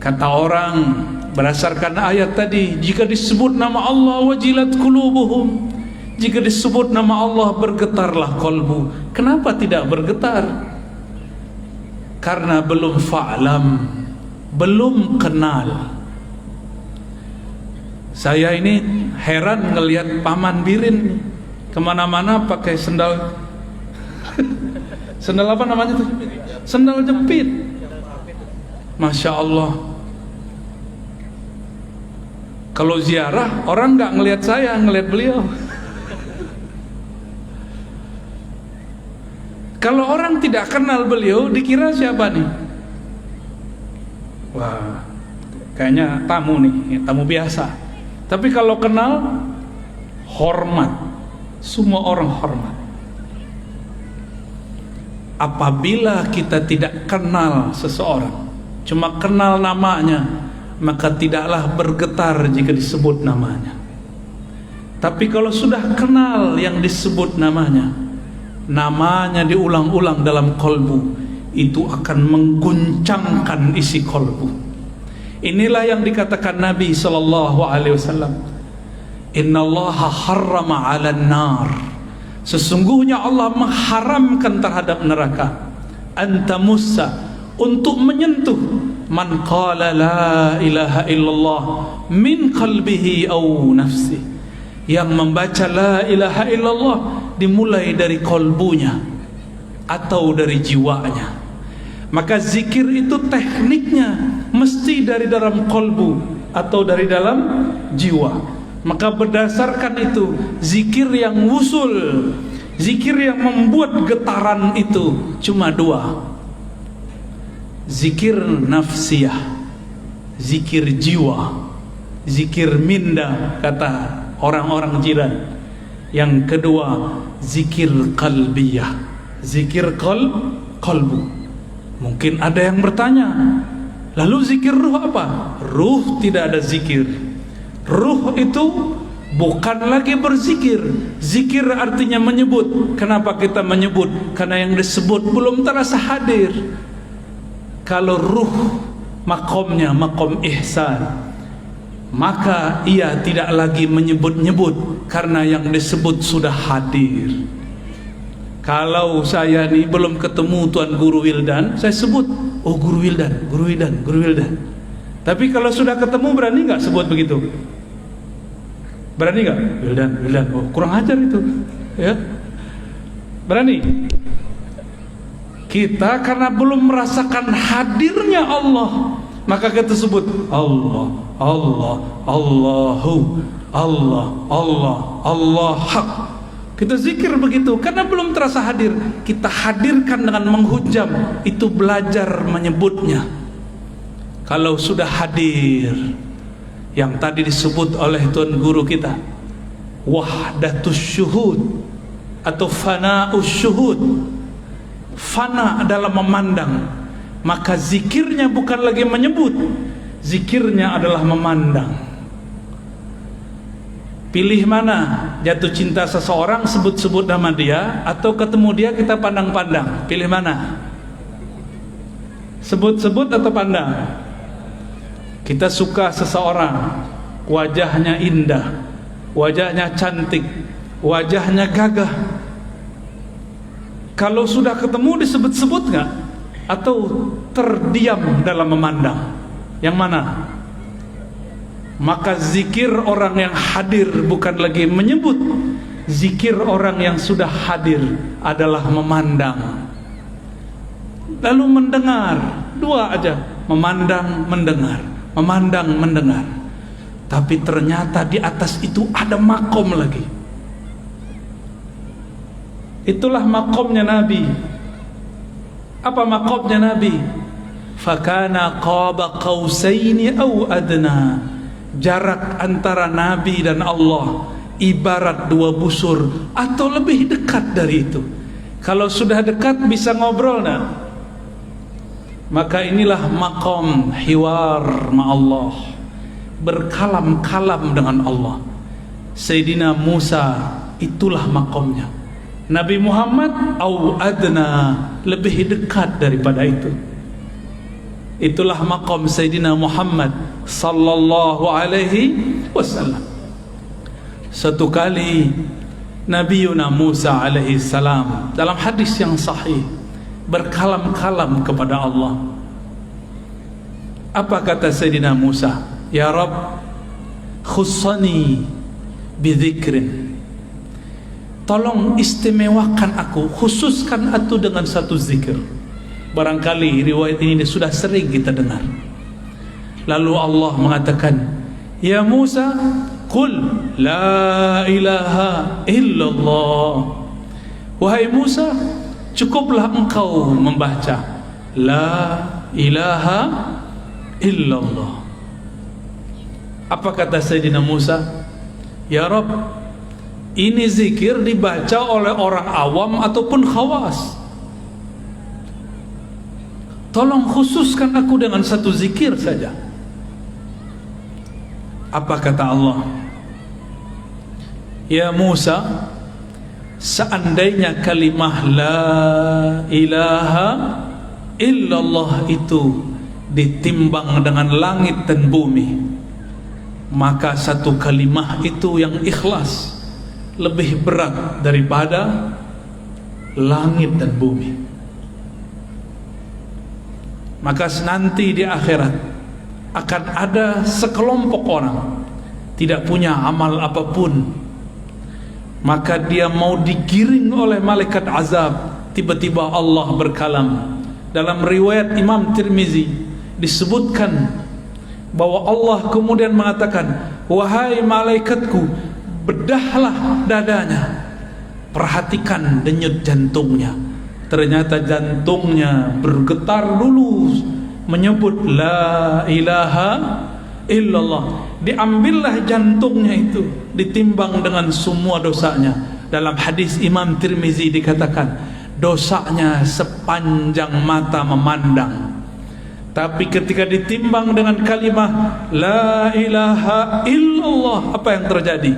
Kata orang berdasarkan ayat tadi, jika disebut nama Allah wajilat qulubuhum, jika disebut nama Allah bergetarlah kolbu. Kenapa tidak bergetar? Karena belum fa'lam, belum kenal. Saya ini heran ngelihat Paman Birin kemana-mana pakai sendal sendal apa namanya tuh? Sendal jepit. Masya Allah. Kalau ziarah orang nggak ngelihat saya, ngelihat beliau. Kalau orang tidak kenal beliau, dikira siapa nih? Wah, kayaknya tamu nih, tamu biasa. Tapi kalau kenal, hormat. Semua orang hormat. Apabila kita tidak kenal seseorang, cuma kenal namanya, maka tidaklah bergetar jika disebut namanya. Tapi kalau sudah kenal yang disebut namanya, namanya diulang-ulang dalam kolbu, itu akan mengguncangkan isi kolbu. Inilah yang dikatakan Nabi SAW, Innallaha harrama 'alan nar, sesungguhnya Allah mengharamkan terhadap neraka, antamussa, untuk menyentuh, man qala la ilaha illallah min qalbihi aw nafsi, yang membaca la ilaha illallah dimulai dari kolbunya atau dari jiwanya. Maka zikir itu tekniknya mesti dari dalam kolbu atau dari dalam jiwa. Maka berdasarkan itu, zikir yang wusul, zikir yang membuat getaran itu cuma dua: zikir nafsiyah, zikir jiwa, zikir minda, kata orang-orang jiran. Yang kedua, zikir qalbiyah, zikir qalbu. Mungkin ada yang bertanya, lalu zikir ruh apa? Ruh tidak ada zikir. Ruh itu bukan lagi berzikir. Zikir artinya menyebut. Kenapa kita menyebut? Karena yang disebut belum terasa hadir. Kalau ruh makomnya makom ihsan, maka ia tidak lagi menyebut-nyebut karena yang disebut sudah hadir. Kalau saya nih belum ketemu Tuan Guru Wildan, saya sebut, oh Guru Wildan, Guru Wildan, Guru Wildan. Tapi kalau sudah ketemu, berani nggak sebut begitu? Berani nggak? Wildan, Wildan. Oh, kurang ajar itu, ya. Berani? Kita karena belum merasakan hadirnya Allah, maka kita sebut Allah, Allah, Allahu, Allah, Allah, Allah hak. Kita zikir begitu karena belum terasa hadir. Kita hadirkan dengan menghujam, itu belajar menyebutnya. Kalau sudah hadir, yang tadi disebut oleh Tuan Guru kita, wahdatus syuhud atau fana'us syuhud, fana adalah memandang, maka zikirnya bukan lagi menyebut, zikirnya adalah memandang. Pilih mana? Jatuh cinta seseorang, sebut-sebut nama dia, atau ketemu dia kita pandang-pandang? Pilih mana? Sebut-sebut atau pandang? Kita suka seseorang, wajahnya indah, wajahnya cantik, wajahnya gagah. Kalau sudah ketemu disebut-sebut nggak? Atau terdiam dalam memandang? Yang mana? Maka zikir orang yang hadir bukan lagi menyebut. Zikir orang yang sudah hadir adalah memandang. Lalu mendengar, dua aja, memandang, mendengar, memandang, mendengar. Tapi ternyata di atas itu ada makom lagi. Itulah makomnya Nabi. Apa makomnya Nabi? Fakana qaba qausaini aw adna. Jarak antara Nabi dan Allah ibarat dua busur atau lebih dekat dari itu. Kalau sudah dekat bisa ngobrol nah. Maka inilah maqam hiwar ma'allah, berkalam-kalam dengan Allah. Sayyidina Musa itulah maqamnya. Nabi Muhammad au adna, lebih dekat daripada itu. Itulah maqam Sayyidina Muhammad sallallahu alaihi wasallam. Satu kali Nabiuna Musa alaihi salam dalam hadis yang sahih berkalam-kalam kepada Allah. Apa kata Sayyidina Musa? Ya Rabb, khussani bidzikrin. Tolong istimewakan aku, khususkan aku dengan satu zikir. Barangkali riwayat ini sudah sering kita dengar. Lalu Allah mengatakan, Ya Musa, qul la ilaha illallah. Wahai Musa, cukuplah engkau membaca la ilaha illallah. Apa kata Sayyidina Musa? Ya Rabb, ini zikir dibaca oleh orang awam ataupun khawas. Tolong khususkan aku dengan satu zikir saja. Apa kata Allah? Ya Musa, seandainya kalimah la ilaha illallah itu ditimbang dengan langit dan bumi, maka satu kalimah itu yang ikhlas lebih berat daripada langit dan bumi. Maka nanti di akhirat akan ada sekelompok orang tidak punya amal apapun, maka dia mau digiring oleh malaikat azab. Tiba-tiba Allah berkalam. Dalam riwayat Imam Tirmizi disebutkan bahwa Allah kemudian mengatakan, wahai malaikatku, bedahlah dadanya, perhatikan denyut jantungnya. Ternyata jantungnya bergetar dulu menyebut la ilaha illallah. Diambillah jantungnya itu, ditimbang dengan semua dosanya. Dalam hadis Imam Tirmizi dikatakan, dosanya sepanjang mata memandang. Tapi ketika ditimbang dengan kalimah la ilaha illallah, apa yang terjadi?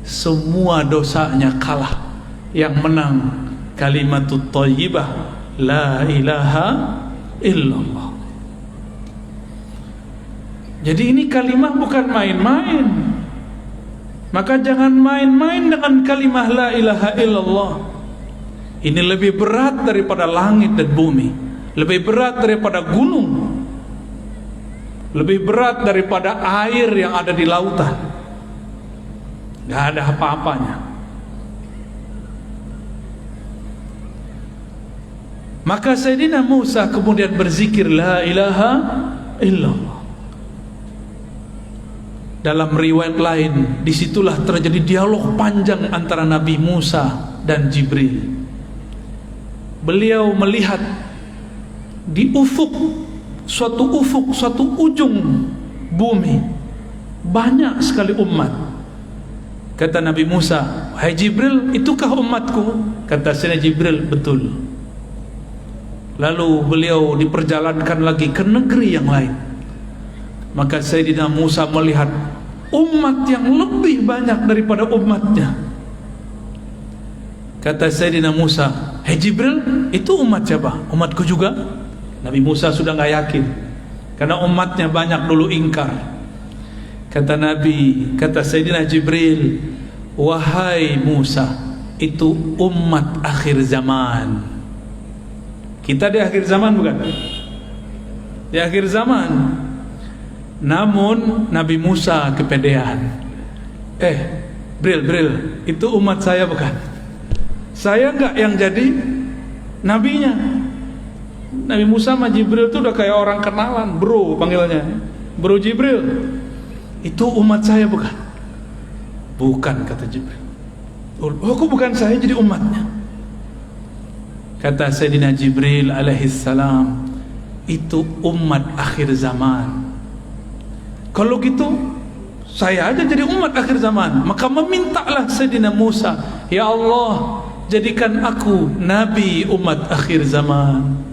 Semua dosanya kalah. Yang menang kalimatut thayyibah la ilaha illallah. Jadi ini kalimah bukan main-main. Maka jangan main-main dengan kalimah la ilaha illallah. Ini lebih berat daripada langit dan bumi, lebih berat daripada gunung, lebih berat daripada air yang ada di lautan. Gak ada apa-apanya. Maka Sayyidina Musa kemudian berzikir la ilaha illallah. Dalam riwayat lain, disitulah terjadi dialog panjang antara Nabi Musa dan Jibril. Beliau melihat di ufuk, suatu ujung bumi, banyak sekali umat. Kata Nabi Musa, wahai Jibril, itukah umatku? Kata Sayyidina Jibril, betul. Lalu beliau diperjalankan lagi ke negeri yang lain. Maka Sayyidina Musa melihat umat yang lebih banyak daripada umatnya. Kata Sayyidina Musa, hei Jibril, itu umat siapa? Umatku juga? Nabi Musa sudah gak yakin, karena umatnya banyak dulu ingkar. Kata Sayyidina Jibril, wahai Musa, itu umat akhir zaman. Kita di akhir zaman bukan? Di akhir zaman. Namun Nabi Musa kepedean. Bril, itu umat saya bukan? Saya enggak yang jadi nabinya. Nabi Musa sama Jibril itu udah kayak orang kenalan, bro panggilnya. Bro Jibril, itu umat saya bukan? Bukan, kata Jibril. Oh, kok bukan saya jadi umatnya? Kata Sayyidina Jibril alaihissalam, itu umat akhir zaman. Kalau gitu, saya aja jadi umat akhir zaman. Maka memintalah Sayyidina Musa, ya Allah, jadikan aku nabi umat akhir zaman.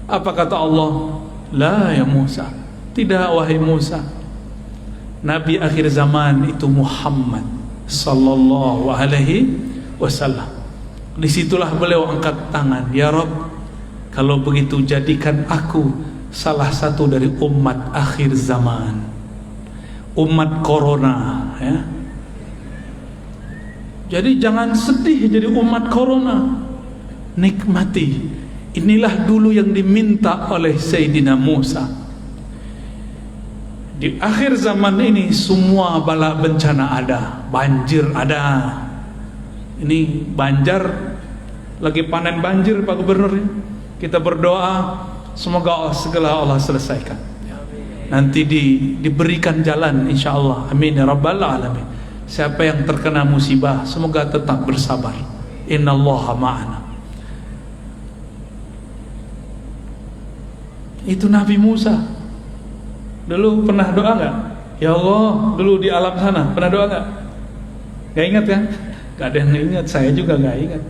Apa kata Allah? La ya Musa, tidak wahai Musa. Nabi akhir zaman itu Muhammad sallallahu alaihi wasallam. Disitulah beliau angkat tangan, ya Rabb, kalau begitu jadikan aku salah satu dari umat akhir zaman, umat corona, ya. Jadi jangan sedih jadi umat corona, nikmati. Inilah dulu yang diminta oleh Sayyidina Musa. Di akhir zaman ini semua bala bencana ada, banjir ada. Ini Banjar lagi panen banjir, Pak Gubernur. Kita berdoa semoga segala Allah selesaikan. Nanti diberikan jalan insyaallah. Amin ya rabbal alamin. Siapa yang terkena musibah semoga tetap bersabar. Innallaha ma'ana. Itu Nabi Musa. Dulu pernah doa enggak? Ya Allah, dulu di alam sana pernah doa enggak? Gak ingat kan? Gak ada yang ingat, saya juga gak ingat.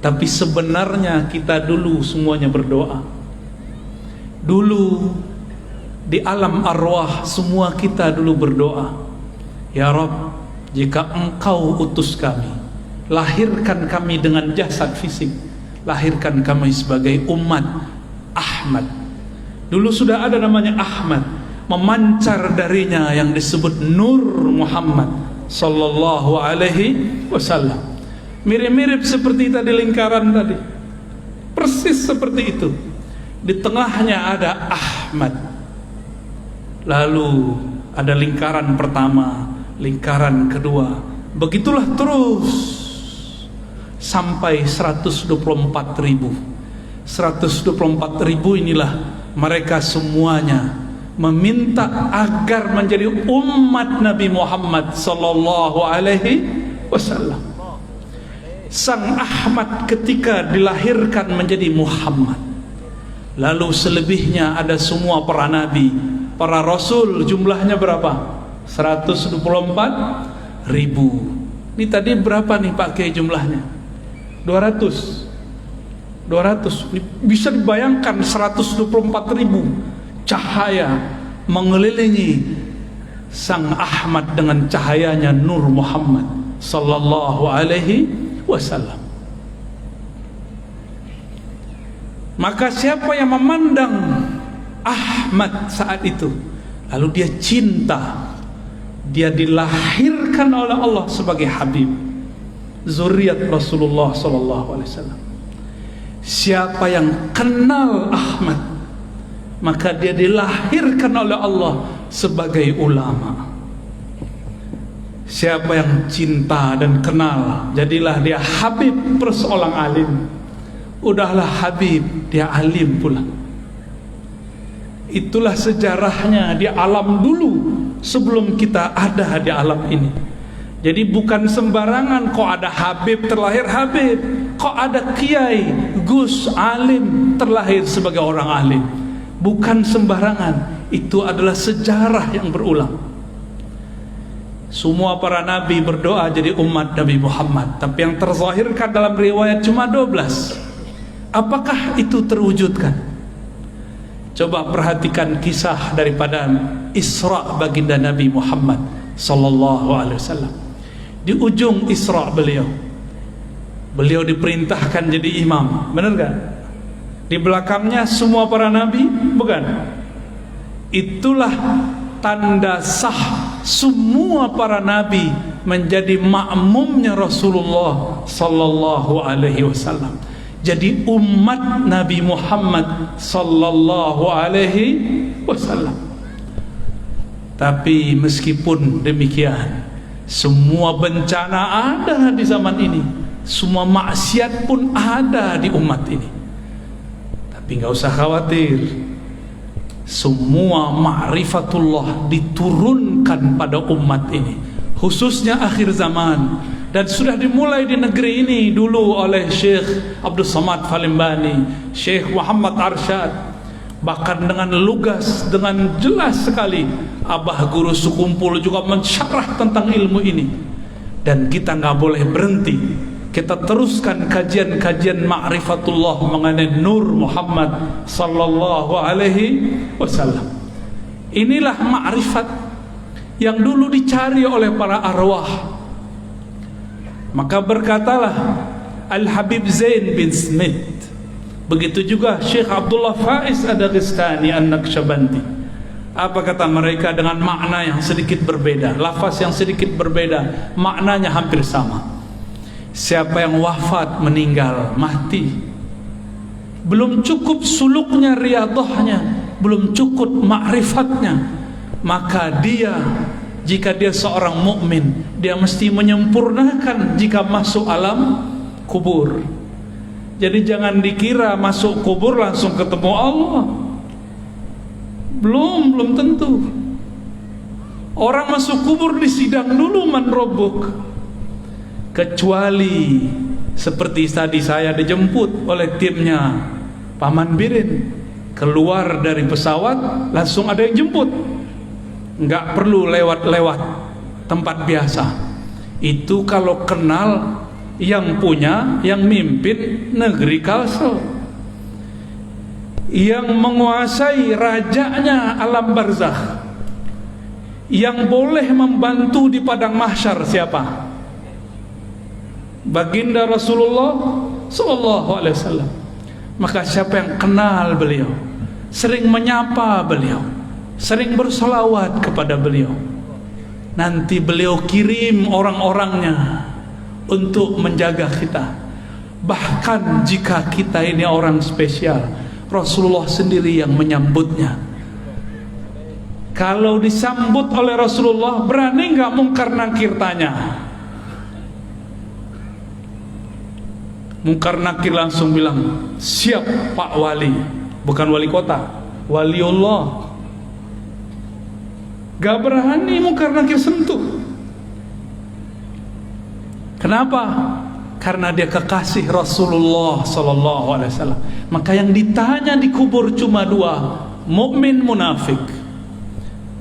Tapi sebenarnya kita dulu semuanya berdoa. Dulu di alam arwah semua kita dulu berdoa, ya Rabb, jika Engkau utus kami, lahirkan kami dengan jasad fisik, lahirkan kami sebagai umat Ahmad. Dulu sudah ada namanya Ahmad, memancar darinya yang disebut Nur Muhammad sallallahu alaihi wasallam. Mirip-mirip seperti tadi lingkaran tadi, persis seperti itu. Di tengahnya ada Ahmad, lalu ada lingkaran pertama, lingkaran kedua, begitulah terus sampai 124.000. 124.000 inilah mereka semuanya meminta agar menjadi umat Nabi Muhammad sallallahu alaihi wasallam. Sang Ahmad ketika dilahirkan menjadi Muhammad. Lalu selebihnya ada semua para nabi, para rasul, jumlahnya berapa? 124.000. Ini tadi berapa nih Pak Kiai jumlahnya? 200. Ini bisa dibayangkan 124.000 cahaya mengelilingi Sang Ahmad dengan cahayanya Nur Muhammad sallallahu alaihi wasallam. Maka siapa yang memandang Ahmad saat itu, lalu dia cinta, dia dilahirkan oleh Allah sebagai Habib, zuriat Rasulullah sallallahu alaihi wasallam. Siapa yang kenal Ahmad, maka dia dilahirkan oleh Allah sebagai ulama. Siapa yang cinta dan kenal, jadilah dia Habib perseorang alim. Udahlah Habib, dia alim pula. Itulah sejarahnya di alam dulu sebelum kita ada di alam ini. Jadi bukan sembarangan kok ada Habib terlahir Habib, kok ada Kiai, Gus, alim terlahir sebagai orang alim. Bukan sembarangan, itu adalah sejarah yang berulang. Semua para nabi berdoa jadi umat Nabi Muhammad, tapi yang terzahirkan dalam riwayat cuma 12. Apakah itu terwujudkan? Coba perhatikan kisah daripada Isra baginda Nabi Muhammad sallallahu alaihi wasallam. Di ujung Isra beliau diperintahkan jadi imam, benar kan? Di belakangnya semua para nabi, bukan? Itulah tanda sah semua para nabi menjadi makmumnya Rasulullah sallallahu alaihi wasallam. Jadi umat Nabi Muhammad sallallahu alaihi wasallam. Tapi meskipun demikian, semua bencana ada di zaman ini, semua maksiat pun ada di umat ini. Tapi enggak usah khawatir, semua ma'rifatullah diturunkan pada umat ini, khususnya akhir zaman. Dan sudah dimulai di negeri ini dulu oleh Syekh Abdul Samad Falimbani, Syekh Muhammad Arsyad, bahkan dengan lugas, dengan jelas sekali Abah Guru Sukumpul juga mensyarah tentang ilmu ini. Dan kita nggak boleh berhenti, kita teruskan kajian-kajian ma'rifatullah mengenai Nur Muhammad sallallahu alaihi wasallam. Inilah ma'rifat yang dulu dicari oleh para arwah. Maka berkatalah Al-Habib Zain bin Smith, begitu juga Syekh Abdullah Faiz Ad-Daghestani An-Naqsyabandi. Apa kata mereka? Dengan makna yang sedikit berbeda, lafaz yang sedikit berbeda, maknanya hampir sama. Siapa yang wafat, meninggal, mati, belum cukup suluknya, riyadhahnya, belum cukup ma'rifatnya, maka dia, jika dia seorang mukmin, dia mesti menyempurnakan jika masuk alam kubur. Jadi jangan dikira masuk kubur langsung ketemu Allah. Belum tentu. Orang masuk kubur disidang dulu, man rabbuk. Kecuali seperti tadi saya dijemput oleh timnya Paman Birin, keluar dari pesawat langsung ada yang jemput, nggak perlu lewat-lewat tempat biasa. Itu kalau kenal yang punya, yang mimpin negeri Kalsel, yang menguasai rajanya alam barzakh, yang boleh membantu di padang mahsyar, siapa? baginda Rasulullah sallallahu alaihi wasallam. Maka siapa yang kenal beliau, sering menyapa beliau, sering bersolawat kepada beliau, nanti beliau kirim orang-orangnya untuk menjaga kita. Bahkan jika kita ini orang spesial, Rasulullah sendiri yang menyambutnya. Kalau disambut oleh Rasulullah, berani nggak mungkar nakir tanya? Mungkar nakir langsung bilang, siap Pak Wali. Bukan wali kota, waliullah. Gak berani mungkar nakir sentuh. Kenapa? Karena dia kekasih Rasulullah sallallahu alaihi wasallam. Maka yang ditanya di kubur cuma dua, mukmin, munafik.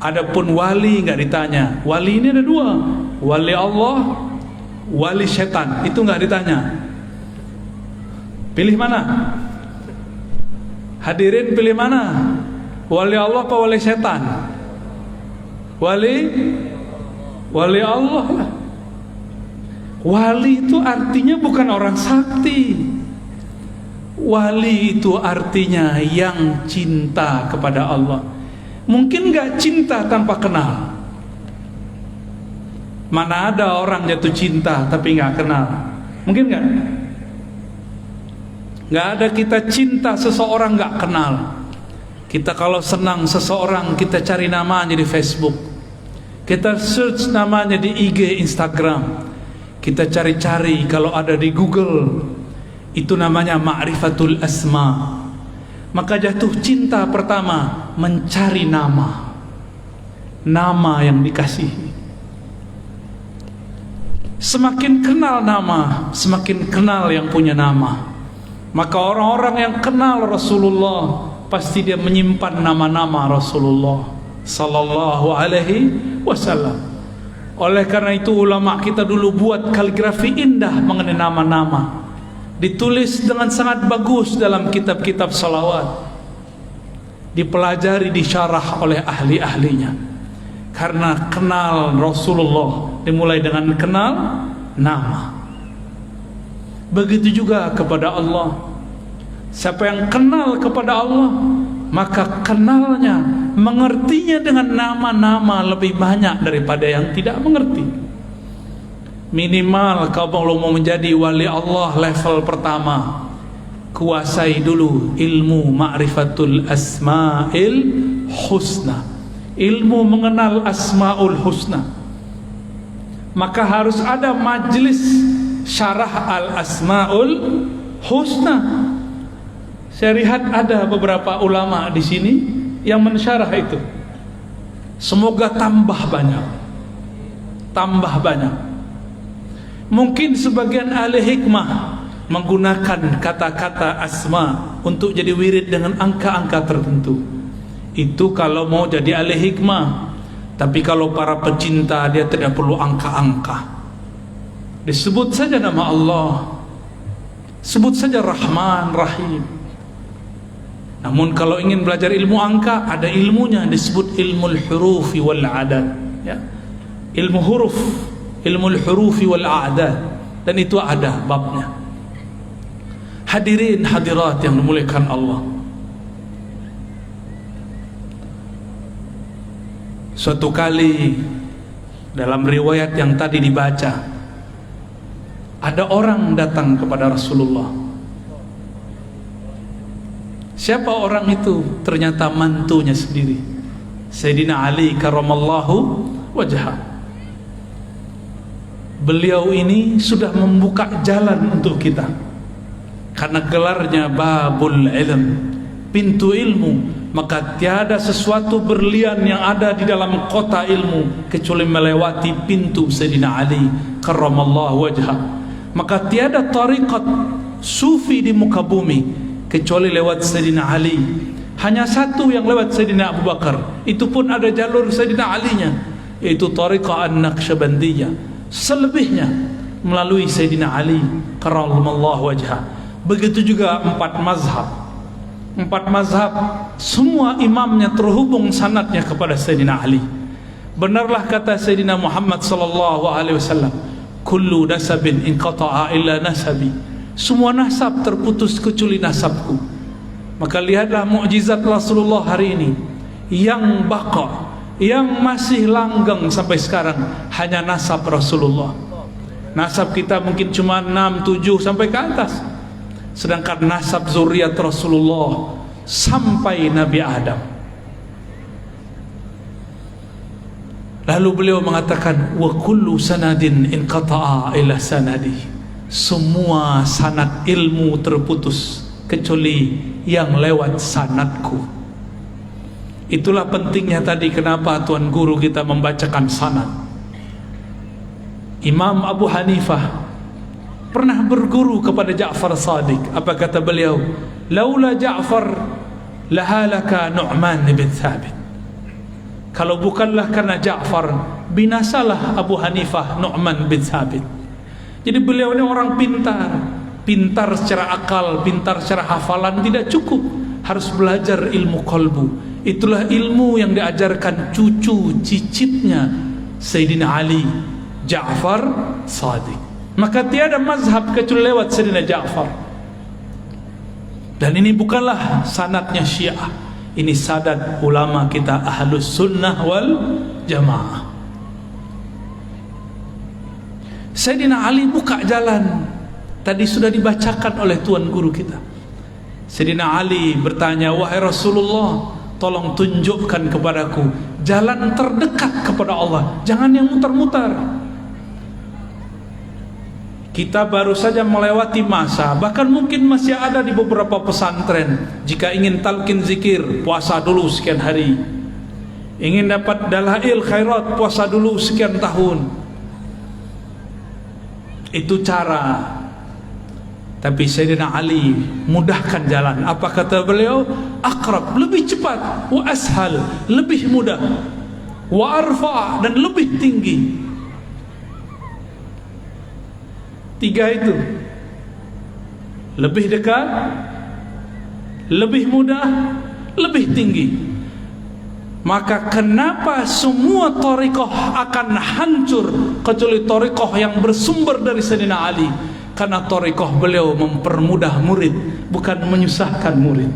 Adapun wali nggak ditanya. Wali ini ada dua, wali Allah, wali setan. Itu nggak ditanya. Pilih mana? Hadirin pilih mana? Wali Allah apa wali setan? Wali Allah lah. Wali itu artinya bukan orang sakti. Wali itu artinya yang cinta kepada Allah. Mungkin gak cinta tanpa kenal. Mana ada orang jatuh cinta tapi gak kenal? Mungkin gak? Gak ada kita cinta seseorang gak kenal. Kita kalau senang seseorang, kita cari namanya di Facebook, kita search namanya di IG, Instagram, kita cari-cari kalau ada di Google. Itu namanya ma'rifatul asma. Maka jatuh cinta pertama mencari nama, nama yang dikasihi. Semakin kenal nama, semakin kenal yang punya nama. Maka orang-orang yang kenal Rasulullah pasti dia menyimpan nama-nama Rasulullah sallallahu alaihi wasallam. Oleh karena itu ulama kita dulu buat kaligrafi indah mengenai nama-nama, ditulis dengan sangat bagus dalam kitab-kitab salawat, dipelajari, disyarah oleh ahli-ahlinya. Karena kenal Rasulullah dimulai dengan kenal nama. Begitu juga kepada Allah. Siapa yang kenal kepada Allah, maka kenalnya, mengertinya dengan nama-nama lebih banyak daripada yang tidak mengerti. Minimal kalau mau menjadi wali Allah level pertama, kuasai dulu ilmu ma'rifatul asma'il husna, ilmu mengenal asma'ul husna. Maka harus ada majlis syarah al asma'ul husna. Saya lihat ada beberapa ulama di sini yang mensyarah itu. Semoga tambah banyak, tambah banyak. Mungkin sebagian ahli hikmah menggunakan kata-kata asma untuk jadi wirid dengan angka-angka tertentu. Itu kalau mau jadi ahli hikmah. Tapi kalau para pecinta, dia tidak perlu angka-angka. Disebut saja nama Allah, sebut saja Rahman, Rahim. Namun kalau ingin belajar ilmu angka, ada ilmunya, disebut ilmu al-hurufi wal a'dad, ya. Ilmu huruf, ilmu al-hurufi wal a'dad, dan itu ada babnya. Hadirin hadirat yang dimuliakan Allah, suatu kali dalam riwayat yang tadi dibaca, ada orang datang kepada Rasulullah. Siapa orang itu? Ternyata mantunya sendiri, Sayyidina Ali karramallahu wajhah. Beliau ini sudah membuka jalan untuk kita, karena gelarnya babul ilm, pintu ilmu. Maka tiada sesuatu berlian yang ada di dalam kota ilmu kecuali melewati pintu Sayyidina Ali karramallahu wajhah. Maka tiada tariqat sufi di muka bumi kecuali lewat Sayyidina Ali. Hanya satu yang lewat Sayyidina Abu Bakar, itu pun ada jalur Sayyidina Ali-nya, yaitu tariqah an-Naqsyabandiyah. Selebihnya melalui Sayyidina Ali karramallahu wajhah. Begitu juga 4 mazhab. 4 mazhab semua imamnya terhubung sanadnya kepada Sayyidina Ali. Benarlah kata Sayyidina Muhammad sallallahu alaihi wasallam, kullu nasabin inqata'a illa nasabi. Semua nasab terputus kecuali nasabku. Maka lihatlah mukjizat Rasulullah hari ini, yang baqa, yang masih langgeng sampai sekarang hanya nasab Rasulullah. Nasab kita mungkin cuma 6, 7 sampai ke atas, sedangkan nasab zuriat Rasulullah sampai Nabi Adam. Lalu beliau mengatakan, wa kullu sanadin inqata'a ila sanadi. Semua sanad ilmu terputus kecuali yang lewat sanadku. Itulah pentingnya tadi kenapa Tuan Guru kita membacakan sanad. Imam Abu Hanifah pernah berguru kepada Ja'far Shadiq. Apa kata beliau? Laula Ja'far lahalaka Nu'man bin Thabit. Kalau bukanlah karena Ja'far, binasalah Abu Hanifah Nu'man bin Thabit. Jadi beliau ini orang pintar, pintar secara akal, pintar secara hafalan tidak cukup, harus belajar ilmu qalbu. Itulah ilmu yang diajarkan cucu cicitnya Sayyidina Ali, Ja'far Shadiq. Maka tiada mazhab kecuali lewat Sayyidina Ja'far. Dan ini bukanlah sanadnya Syiah, ini sanad ulama kita Ahlus Sunnah wal Jamaah. Sayyidina Ali buka jalan. Tadi sudah dibacakan oleh Tuan Guru kita. Sayyidina Ali bertanya, wahai Rasulullah, tolong tunjukkan kepadaku jalan terdekat kepada Allah, jangan yang mutar-mutar. Kita baru saja melewati masa, bahkan mungkin masih ada di beberapa pesantren, jika ingin talqin zikir, puasa dulu sekian hari. Ingin dapat dalail khairat, puasa dulu sekian tahun. Itu cara. Tapi Sayyidina Ali mudahkan jalan. Apa kata beliau? Aqrab, lebih cepat. Wa ashal, lebih mudah. Wa arfa', dan lebih tinggi. 3 itu. Lebih dekat, lebih mudah, lebih tinggi. Maka kenapa semua thariqah akan hancur kecuali thariqah yang bersumber dari Sayyidina Ali? Karena thariqah beliau mempermudah murid, bukan menyusahkan murid.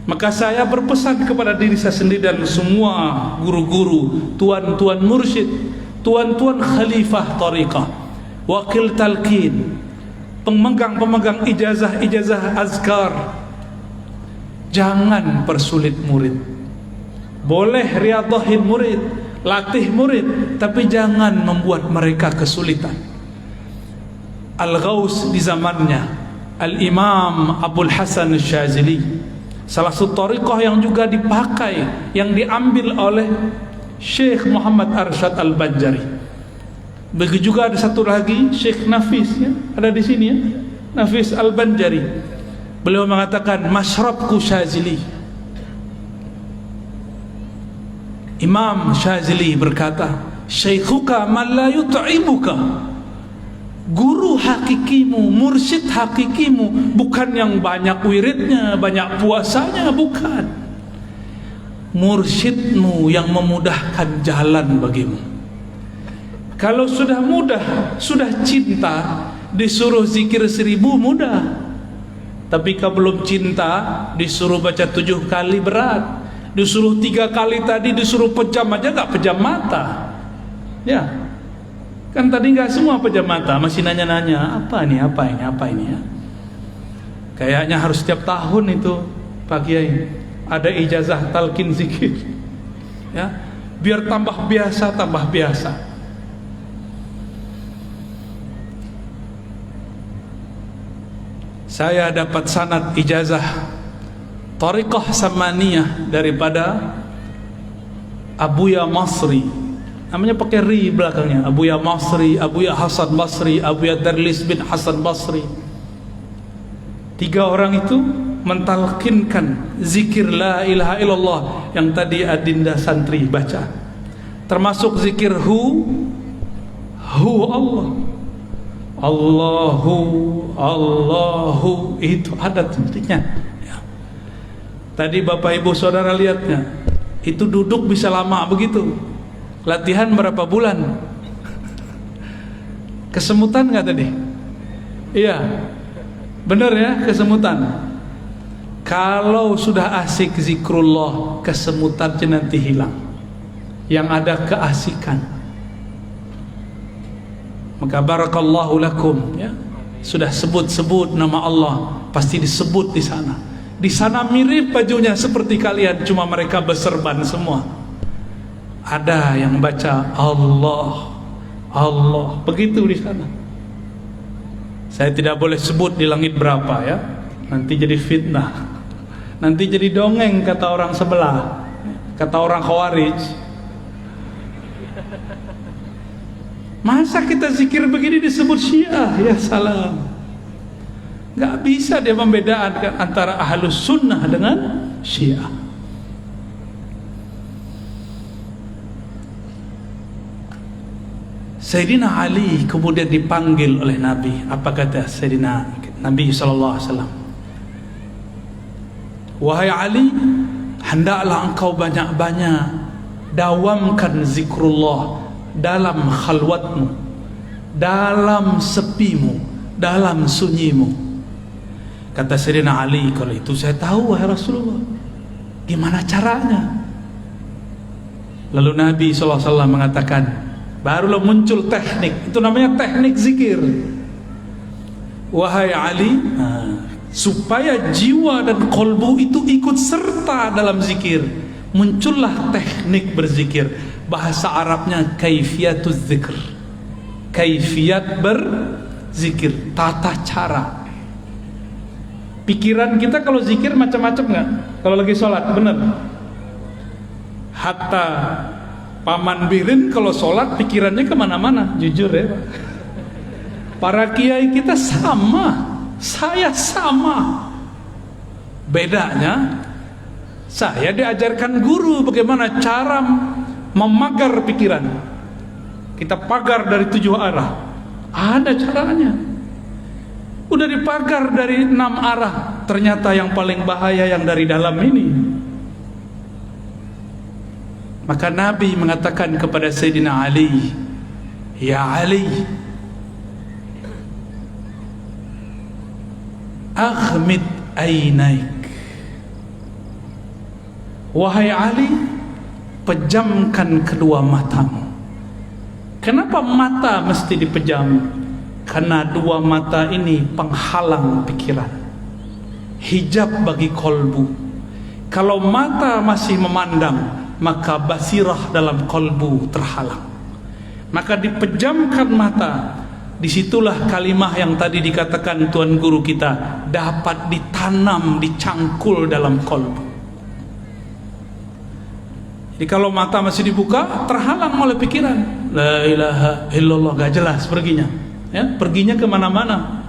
Maka saya berpesan kepada diri saya sendiri dan semua guru-guru, tuan-tuan mursyid, tuan-tuan khalifah thariqah, wakil talqin, pemegang-pemegang ijazah-ijazah azkar, jangan persulit murid. Boleh riyadhahin murid, latih murid, tapi jangan membuat mereka kesulitan. Al-Ghaus di zamannya Al-Imam Abul Hasan Syazili, salah satu thariqah yang juga dipakai, yang diambil oleh Syekh Muhammad Arsyad Al-Banjari. Begitu juga ada satu lagi Syekh Nafis, ya, ada di sini, ya, Nafis Al-Banjari. Beliau mengatakan masyrabku Syazili. Imam Syazili berkata, syaikhuka man la yut'ibuka. Guru hakikimu, mursyid hakikimu bukan yang banyak wiridnya, banyak puasanya, bukan. Mursyidmu yang memudahkan jalan bagimu. Kalau sudah mudah, sudah cinta, disuruh zikir 1000 mudah. Tapi kalau belum cinta, disuruh baca 7 kali berat. Disuruh 3 kali tadi, disuruh pejam aja gak pejam mata. Ya, kan tadi gak semua pejam mata, masih nanya-nanya apa ini ya. Kayaknya harus setiap tahun itu Pak Kiai ada ijazah talqin zikir, ya, biar tambah biasa. Saya dapat sanad ijazah thariqah samaniyah daripada Abuya Masri, namanya pakai ri belakangnya, Abuya Masri, Abuya Hasan Basri, Abuya Darlis bin Hasan Basri. 3 orang itu mentalkinkan zikir la ilaha illallah yang tadi adinda santri baca, termasuk zikir hu Allah, Allahu, itu ada titiknya. Tadi Bapak Ibu Saudara lihatnya, itu duduk bisa lama begitu. Latihan berapa bulan? Kesemutan nggak tadi? Iya, benar ya, kesemutan. Kalau sudah asik zikrullah, kesemutannya nanti hilang. Yang ada keasikan. Maka barakallahu lakum, ya. Sudah sebut-sebut nama Allah, pasti disebut di sana. Di sana mirip bajunya seperti kalian, cuma mereka berserban semua. Ada yang baca Allah, Allah, begitu di sana. Saya tidak boleh sebut di langit berapa ya, nanti jadi fitnah, nanti jadi dongeng kata orang sebelah, kata orang Khawarij. Masa kita zikir begini disebut Syiah? Ya salam. Gak bisa dia membedakan antara Ahlus Sunnah dengan Syiah. Sayyidina Ali kemudian dipanggil oleh Nabi. Apa kata Sayyidina Nabi SAW? Wahai Ali, hendaklah engkau banyak-banyak dawamkan zikrullah dalam khalwatmu, dalam sepimu, dalam sunyimu. Kata Sayyidina Ali, kalau itu saya tahu wahai Rasulullah. Gimana caranya? Lalu Nabi SAW mengatakan, barulah muncul teknik, itu namanya teknik zikir. Wahai Ali, supaya jiwa dan kolbu itu ikut serta dalam zikir, muncullah teknik berzikir. Bahasa Arabnya kaifiyatuz zikr, kaifiyat berzikir, tata cara. Pikiran kita kalau zikir macam-macam nggak? Kalau lagi sholat, benar? Hatta Paman Birin kalau sholat pikirannya kemana-mana, jujur ya. Para kiai kita sama, saya sama. Bedanya, saya diajarkan guru bagaimana cara memagar pikiran. Kita pagar dari 7 arah. Ada caranya. Udah dipagar dari 6 arah. Ternyata yang paling bahaya yang dari dalam ini. Maka Nabi mengatakan kepada Sayyidina Ali, ya Ali, aghmid ainaik. Wahai Ali, pejamkan kedua matamu. Kenapa mata mesti dipejam? Karena dua mata ini penghalang pikiran, hijab bagi kolbu. Kalau mata masih memandang, maka basirah dalam kolbu terhalang. Maka dipejamkan mata. Disitulah kalimah yang tadi dikatakan Tuan Guru kita dapat ditanam, dicangkul dalam kolbu. Jadi kalau mata masih dibuka, terhalang oleh pikiran. La ilaha illallah, gak jelas perginya, ya, perginya kemana-mana.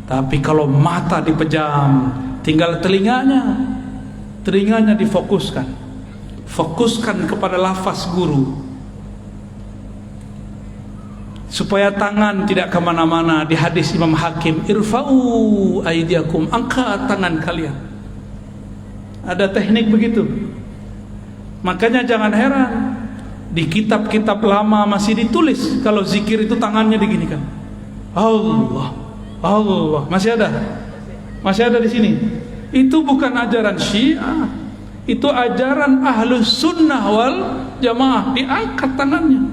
Tapi kalau mata dipejam, tinggal telinganya difokuskan, fokuskan kepada lafaz guru, supaya tangan tidak kemana-mana. Di hadis Imam Hakim, irfa'u aydiakum, angkat tangan kalian. Ada teknik begitu. Makanya jangan heran, di kitab-kitab lama masih ditulis kalau zikir itu tangannya diginikan. Allah, Allah, masih ada di sini. Itu bukan ajaran Syiah, itu ajaran Ahlus Sunnah wal Jamaah. Diangkat tangannya.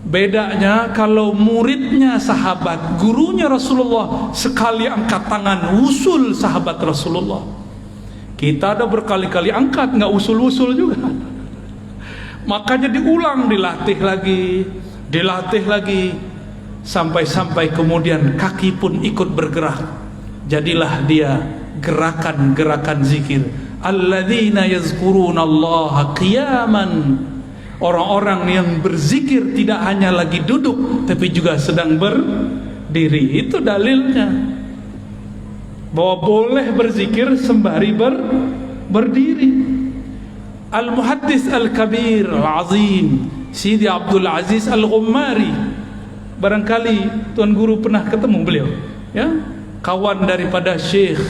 Bedanya kalau muridnya sahabat, gurunya Rasulullah, sekali angkat tangan wusul sahabat Rasulullah. Kita ada berkali-kali angkat, nggak usul-usul juga. Makanya diulang, dilatih lagi, sampai-sampai kemudian kaki pun ikut bergerak. Jadilah dia gerakan-gerakan zikir. Alladzina yazkurunallaha qiyaman. Orang-orang yang berzikir tidak hanya lagi duduk, tapi juga sedang berdiri. Itu dalilnya bahwa boleh berzikir sembari berdiri. Al-Muhaddis Al-Kabir Al-Azim Sidi Abdul Aziz Al-Ghummari, barangkali Tuan Guru pernah ketemu beliau, ya, kawan daripada Syekh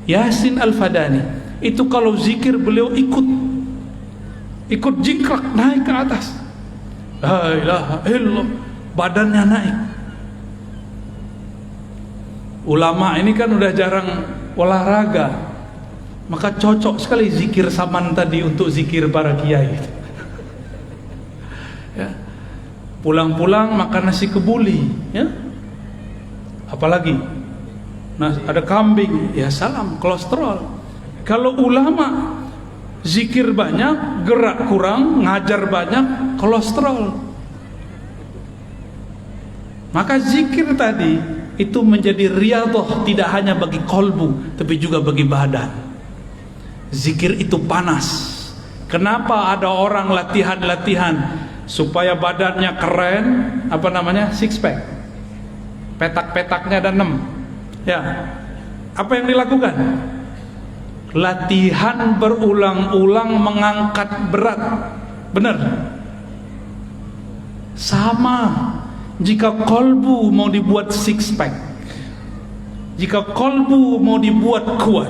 Yasin Al-Fadani. Itu kalau zikir beliau ikut jingkrak naik ke atas. La ilaha illallah, badannya naik. Ulama ini kan udah jarang olahraga, maka cocok sekali zikir saman tadi untuk zikir para kiai. Ya. Pulang-pulang makan nasi kebuli, ya. Apalagi ada kambing, ya salam, kolesterol. Kalau ulama zikir banyak, gerak kurang, ngajar banyak, kolesterol. Maka zikir tadi itu menjadi riyadhah, tidak hanya bagi kolbu tapi juga bagi badan. Zikir itu panas. Kenapa ada orang latihan-latihan supaya badannya keren, apa namanya, six pack, petak-petaknya ada 6, ya. Apa yang dilakukan? Latihan berulang-ulang mengangkat berat. Benar? Sama jika kolbu mau dibuat six pack, jika kolbu mau dibuat kuat,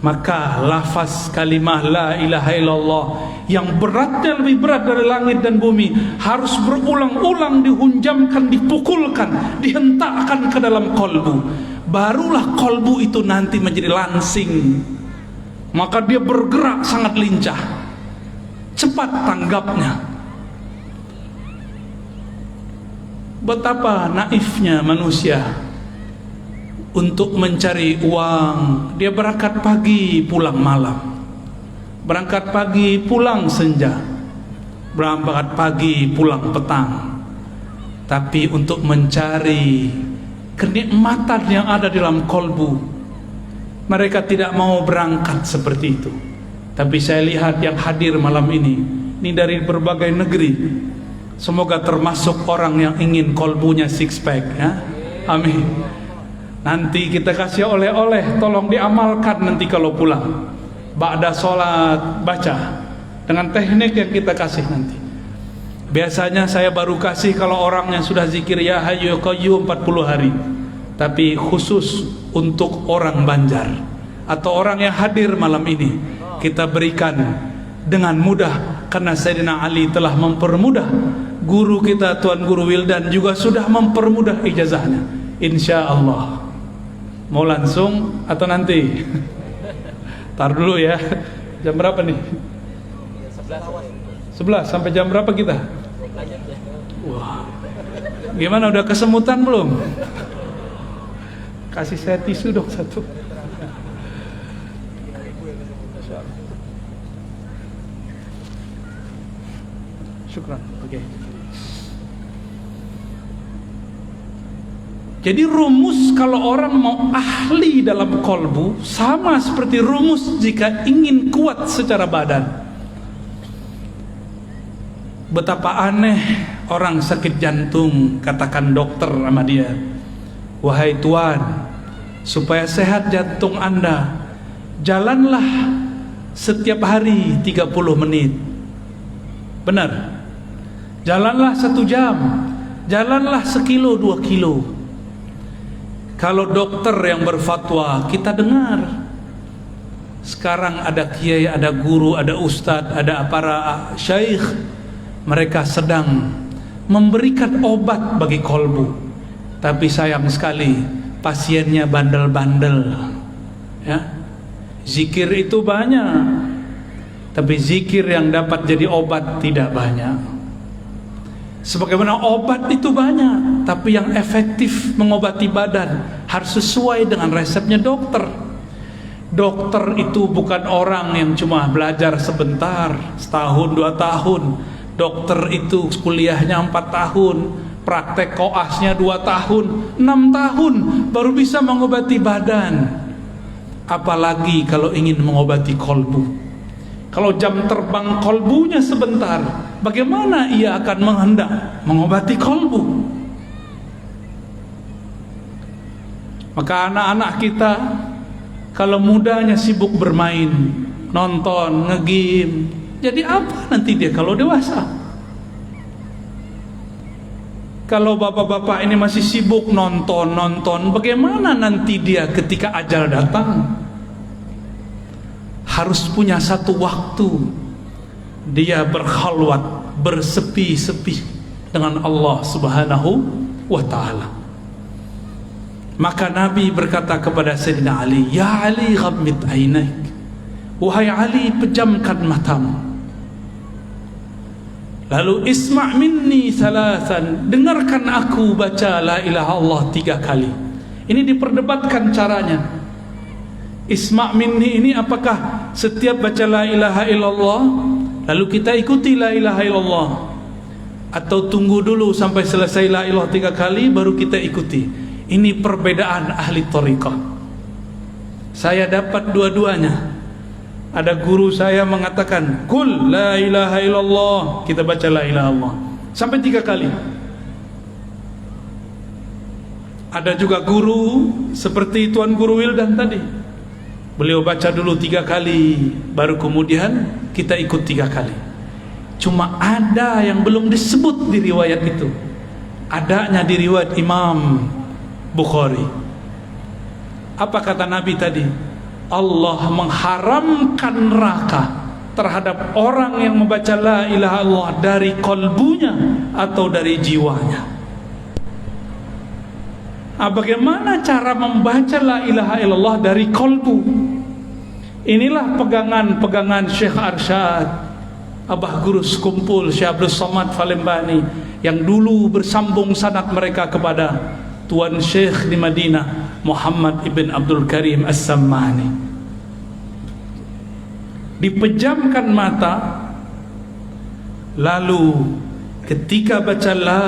maka lafaz kalimah la ilaha illallah yang beratnya lebih berat dari langit dan bumi harus berulang-ulang dihunjamkan, dipukulkan, dihentakkan ke dalam kolbu. Barulah kolbu itu nanti menjadi langsing, maka dia bergerak sangat lincah, cepat tanggapnya. Betapa naifnya manusia untuk mencari uang. Dia berangkat pagi pulang malam, berangkat pagi pulang senja, berangkat pagi pulang petang. Tapi untuk mencari kenikmatan yang ada di dalam kolbu, mereka tidak mau berangkat seperti itu. Tapi saya lihat yang hadir malam ini dari berbagai negeri. Semoga termasuk orang yang ingin kolbunya six pack, ya. Amin. Nanti kita kasih oleh-oleh, tolong diamalkan nanti kalau pulang. Ba'da sholat baca dengan teknik yang kita kasih nanti. Biasanya saya baru kasih kalau orang yang sudah zikir ya hayyu ya qayyum 40 hari. Tapi khusus untuk orang Banjar atau orang yang hadir malam ini, kita berikan dengan mudah, karena Sayyidina Ali telah mempermudah. Guru kita Tuan Guru Wildan juga sudah mempermudah ijazahnya. Insya Allah. Mau langsung atau nanti? Tar dulu ya. Jam berapa nih? 11 sampai jam berapa kita? Wah. Gimana, udah kesemutan belum? Kasih saya tisu dong satu. Syukran. Oke. Jadi rumus kalau orang mau ahli dalam kolbu sama seperti rumus jika ingin kuat secara badan. Betapa aneh orang sakit jantung, katakan dokter sama dia, wahai tuan, supaya sehat jantung Anda, jalanlah setiap hari 30 menit. Benar? Jalanlah 1 jam, jalanlah 1 kilo 2 kilo. Kalau dokter yang berfatwa kita dengar. Sekarang ada kiai, ada guru, ada ustadz, ada para syaikh, mereka sedang memberikan obat bagi kolbu. Tapi sayang sekali pasiennya bandel-bandel, ya. Zikir itu banyak, tapi zikir yang dapat jadi obat tidak banyak. Sebagaimana obat itu banyak, tapi yang efektif mengobati badan harus sesuai dengan resepnya dokter. Dokter itu bukan orang yang cuma belajar sebentar, setahun 2 tahun. Dokter itu kuliahnya 4 tahun, praktek koasnya 2 tahun, 6 tahun baru bisa mengobati badan. Apalagi kalau ingin mengobati kolbu. Kalau jam terbang kolbunya sebentar, bagaimana ia akan menghendak mengobati kolbu? Maka anak-anak kita kalau mudanya sibuk bermain, nonton, nge-game, jadi apa nanti dia kalau dewasa? Kalau bapak-bapak ini masih sibuk nonton, bagaimana nanti dia ketika ajal datang? Harus punya satu waktu dia berkhalwat, bersepi-sepi dengan Allah Subhanahu wa ta'ala. Maka Nabi berkata kepada Sayyidina Ali, "Ya Ali, ghammid ainaik." Wahai Ali, pejamkan matamu. Lalu isma' minni thalathan, dengarkan aku baca la ilaha Allah 3 kali. Ini diperdebatkan caranya. Isma' minni ini apakah setiap baca la ilaha illallah lalu kita ikuti la ilaha illallah, atau tunggu dulu sampai selesai la ilaha 3 kali baru kita ikuti? Ini perbedaan ahli thariqah. Saya dapat dua-duanya. Ada guru saya mengatakan, "Qul la ilaha illallah." Kita baca la ilaha illallah sampai 3 kali. Ada juga guru seperti Tuan Guru Wildan tadi. Beliau baca dulu 3 kali, baru kemudian kita ikut 3 kali. Cuma ada yang belum disebut di riwayat itu. Adanya di riwayat Imam Bukhari. Apa kata Nabi tadi? Allah mengharamkan neraka terhadap orang yang membaca la ilaha illallah dari kolbunya atau dari jiwanya. Bagaimana cara membaca la ilaha illallah dari kolbu? Inilah pegangan Syekh Arsyad, Abah Guru Sekumpul Syekh Abdul Somad Falembani, yang dulu bersambung sanad mereka kepada Tuan Syekh di Madinah, Muhammad ibn Abdul Karim As-Sammani. Dipejamkan mata, lalu ketika baca la,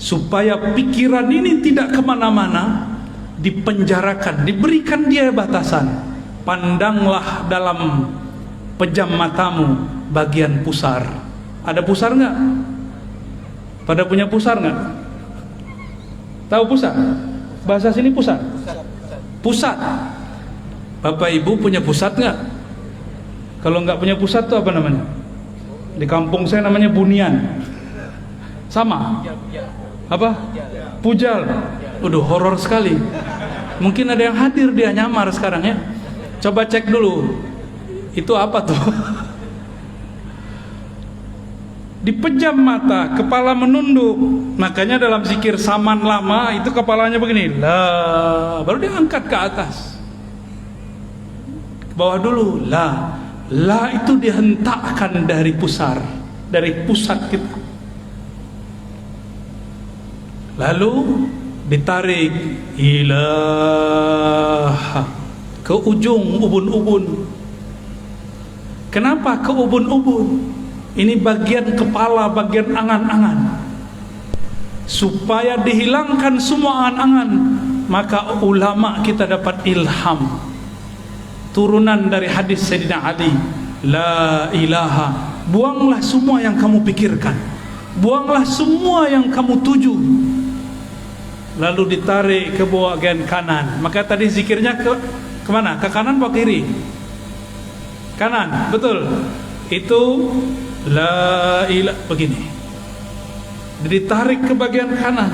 supaya pikiran ini tidak kemana-mana, dipenjarakan, diberikan dia batasan. Pandanglah dalam pejam matamu bagian pusar. Ada pusar nggak? Pada punya pusar nggak? Tahu pusat? Bahasa sini pusat. Pusat. Bapak Ibu punya pusat nggak? Kalau nggak punya pusat itu apa namanya? Di kampung saya namanya bunian. Sama? Apa? Pujal. Udah horor sekali. Mungkin ada yang hadir, dia nyamar sekarang ya. Coba cek dulu. Itu apa tuh? Dipejam mata, kepala menunduk. Makanya dalam zikir saman lama itu kepalanya begini, la, baru dia angkat ke atas, ke bawah dulu, la. La itu dihentakkan dari pusar, dari pusat kita, lalu ditarik ilaha ke ujung ubun-ubun. Kenapa ke ubun-ubun? Ini bagian kepala, bagian angan-angan, supaya dihilangkan semua angan-angan. Maka ulama kita dapat ilham turunan dari hadis Sayyidina Ali, la ilaha, buanglah semua yang kamu pikirkan, buanglah semua yang kamu tuju, lalu ditarik ke bawah bagian kanan. Maka tadi zikirnya kemana? Ke kanan atau kiri? Kanan, betul. Itu la ilaha begini, ditarik ke bagian kanan.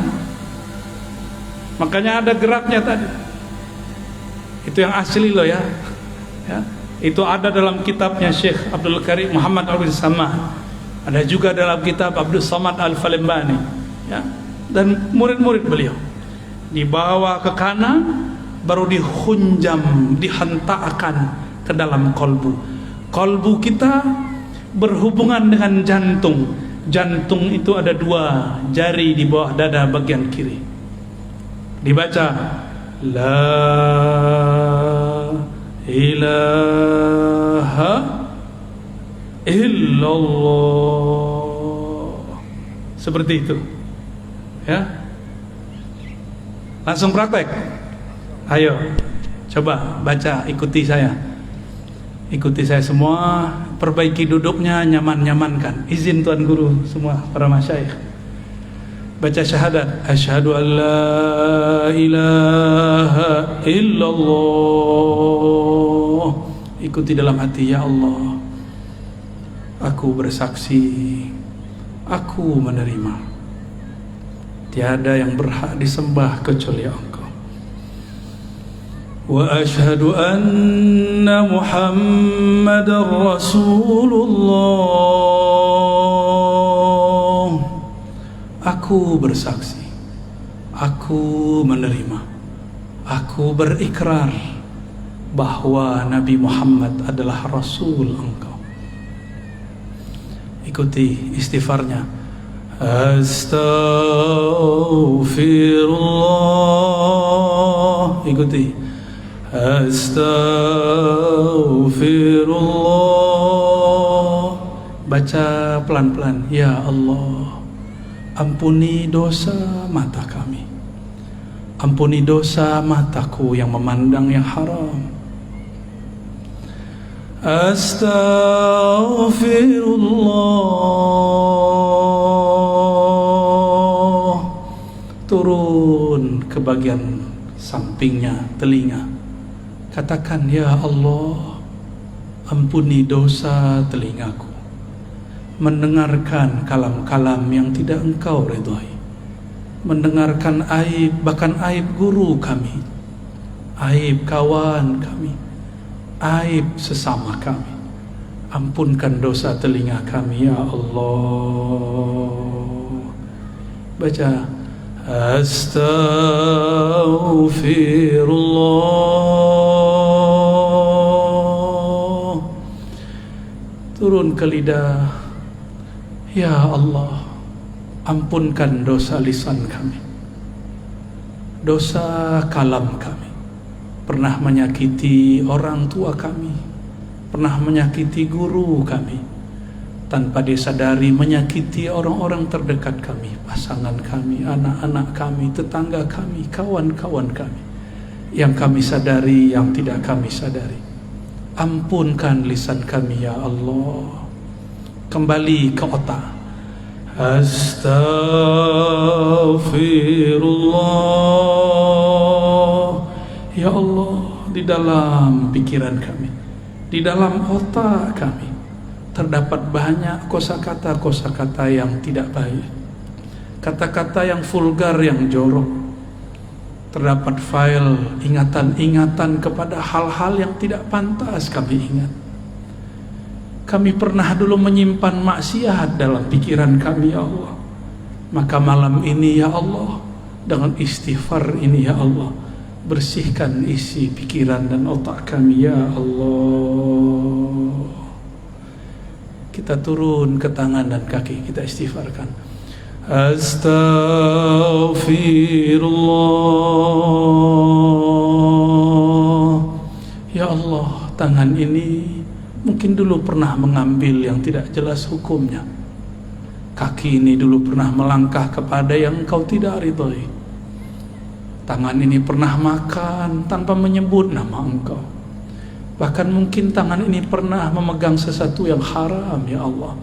Makanya ada geraknya tadi. Itu yang asli loh ya. Itu ada dalam kitabnya Syekh Abdul Karim Muhammad Abdul Samad. Ada juga dalam kitab Abdul Samad Al-Falembani ya. Dan murid-murid beliau. Dibawa ke kanan, baru dihunjam, dihentakkan ke dalam kolbu. Kolbu kita berhubungan dengan jantung. Jantung itu ada 2 jari di bawah dada bagian kiri. Dibaca la ilaha illallah, seperti itu ya. Langsung praktek. Ayo coba baca, ikuti saya. Ikuti saya semua, perbaiki duduknya, nyaman-nyamankan. Izin Tuan Guru semua para masyayikh. Baca syahadat, asyhadu an la ilaha illallah. Ikuti dalam hati, ya Allah, aku bersaksi, aku menerima, tiada yang berhak disembah kecuali Engkau. Wa asyhadu anna Muhammadar Rasulullah. Aku bersaksi, aku menerima, aku berikrar bahwa Nabi Muhammad adalah Rasul Engkau. Ikuti istighfarnya. Astaghfirullah. Ikuti. Astaghfirullah. Baca pelan-pelan. Ya Allah, ampuni dosa mata kami, ampuni dosa mataku yang memandang yang haram. Astaghfirullah. Turun ke bagian sampingnya, telinga. Katakan, ya Allah, ampuni dosa telingaku, mendengarkan kalam-kalam yang tidak Engkau ridhai, mendengarkan aib, bahkan aib guru kami, aib kawan kami, aib sesama kami. Ampunkan dosa telinga kami, ya Allah. Baca. Astaghfirullah. Turun ke lidah. Ya Allah, ampunkan dosa lisan kami, dosa kalam kami. Pernah menyakiti orang tua kami, pernah menyakiti guru kami, tanpa disadari menyakiti orang-orang terdekat kami, pasangan kami, anak-anak kami, tetangga kami, kawan-kawan kami, yang kami sadari, yang tidak kami sadari. Ampunkan lisan kami, ya Allah. Kembali ke otak. Astaghfirullah. Ya Allah, di dalam pikiran kami, di dalam otak kami, terdapat banyak kosakata-kosakata yang tidak baik, kata-kata yang vulgar, yang jorok. Terdapat file ingatan-ingatan kepada hal-hal yang tidak pantas kami ingat. Kami pernah dulu menyimpan maksiat dalam pikiran kami, ya Allah. Maka malam ini, ya Allah, dengan istighfar ini, ya Allah, bersihkan isi pikiran dan otak kami, ya Allah. Kita turun ke tangan dan kaki, kita istighfarkan. Astaghfirullah. Ya Allah, tangan ini mungkin dulu pernah mengambil yang tidak jelas hukumnya. Kaki ini dulu pernah melangkah kepada yang Engkau tidak ridhoi. Tangan ini pernah makan tanpa menyebut nama Engkau. Bahkan mungkin tangan ini pernah memegang sesuatu yang haram, ya Allah.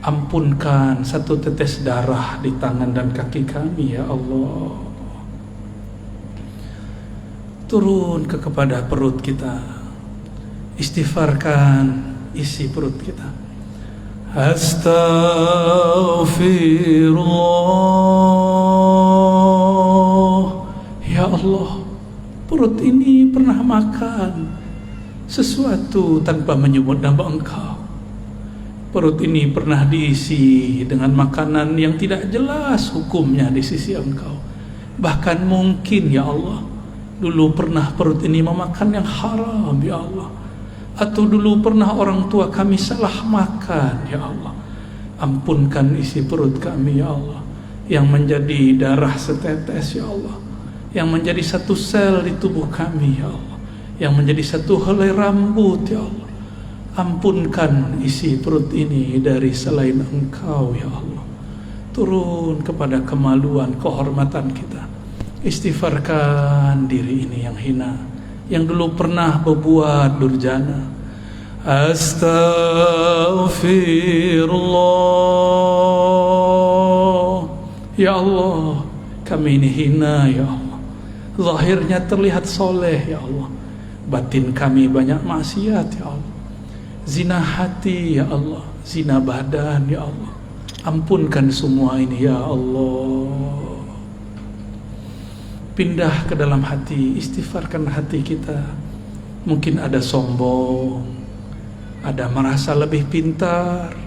Ampunkan satu tetes darah di tangan dan kaki kami, ya Allah. Turun kepada perut kita. Istighfarkan isi perut kita. Astaghfirullah. Ya Allah, perut ini pernah makan sesuatu tanpa menyebut nama Engkau. Perut ini pernah diisi dengan makanan yang tidak jelas hukumnya di sisi Engkau. Bahkan mungkin, ya Allah, dulu pernah perut ini memakan yang haram, ya Allah. Atau dulu pernah orang tua kami salah makan, ya Allah. Ampunkan isi perut kami, ya Allah, yang menjadi darah setetes, ya Allah, yang menjadi satu sel di tubuh kami, ya Allah, yang menjadi satu helai rambut, ya Allah. Ampunkan isi perut ini dari selain Engkau, ya Allah. Turun kepada kemaluan, kehormatan kita. Istighfarkan diri ini yang hina, yang dulu pernah berbuat durjana. Astaghfirullah. Ya Allah, kami ini hina, ya Allah. Zahirnya terlihat soleh, ya Allah. Batin kami banyak maksiat, ya Allah. Zina hati, ya Allah. Zina badan, ya Allah. Ampunkan semua ini, ya Allah. Pindah ke dalam hati, istighfarkan hati kita. Mungkin ada sombong, ada merasa lebih pintar,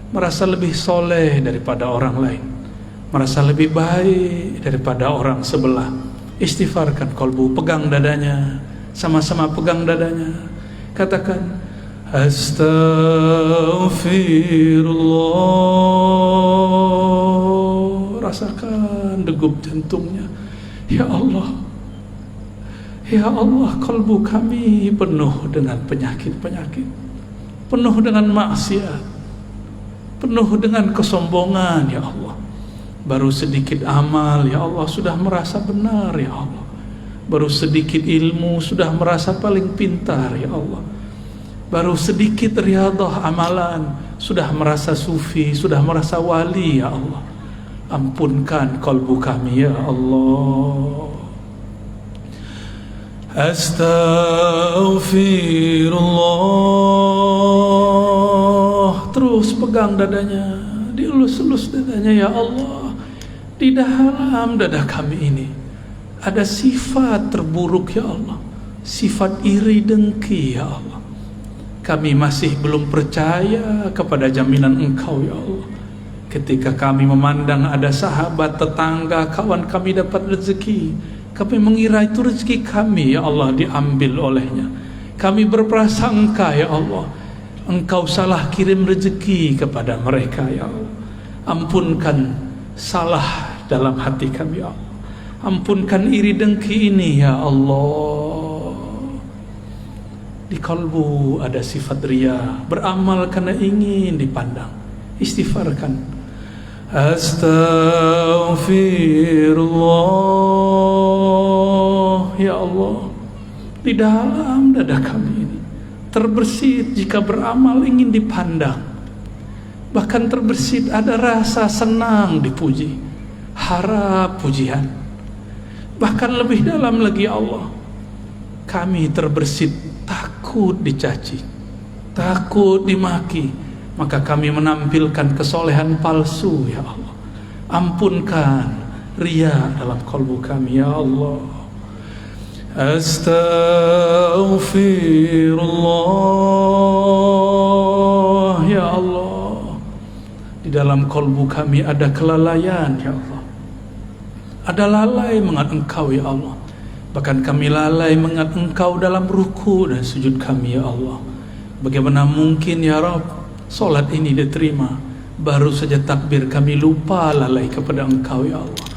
merasa lebih soleh daripada orang lain, merasa lebih baik daripada orang sebelah. Istighfarkan kolbu, pegang dadanya, sama-sama pegang dadanya. Katakan Astaghfirullah. Rasakan degup jantungnya. Ya Allah, ya Allah, kolbu kami penuh dengan penyakit-penyakit, penuh dengan maksiat, penuh dengan kesombongan. Ya Allah, baru sedikit amal, ya Allah, sudah merasa benar. Ya Allah, baru sedikit ilmu, sudah merasa paling pintar. Ya Allah, baru sedikit riyadhah amalan, sudah merasa sufi, sudah merasa wali. Ya Allah, ampunkan kolbu kami. Ya Allah. Astaghfirullah. Terus pegang dadanya, dielus-elus dadanya. Ya Allah, di dalam dada kami ini ada sifat terburuk. Ya Allah, sifat iri dengki. Ya Allah, kami masih belum percaya kepada jaminan Engkau. Ya Allah, ketika kami memandang ada sahabat, tetangga, kawan kami dapat rezeki, kami mengira itu rezeki kami. Ya Allah, diambil olehnya. Kami berprasangka, ya Allah, Engkau salah kirim rezeki kepada mereka. Ya Allah, ampunkan salah dalam hati kami. Ya Allah, ampunkan iri dengki ini. Ya Allah, di kalbu ada sifat riya, beramal karena ingin dipandang. Istighfarkan. Astaghfirullah. Ya Allah, di dalam dada kami ini terbersit jika beramal ingin dipandang, bahkan terbersit ada rasa senang dipuji, harap pujian. Bahkan lebih dalam lagi, ya Allah, kami terbersit takut dicaci, takut dimaki, maka kami menampilkan kesolehan palsu. Ya Allah, ampunkan riya dalam kalbu kami. Ya Allah, astaghfirullah. Ya Allah, di dalam kalbu kami ada kelalaian. Ya Allah, ada lalai mengingat Engkau. Ya Allah, bahkan kami lalai mengingat Engkau dalam ruku dan sujud kami. Ya Allah, bagaimana mungkin ya Rabb solat ini diterima? Baru saja takbir kami lupa lalai kepada Engkau. Ya Allah,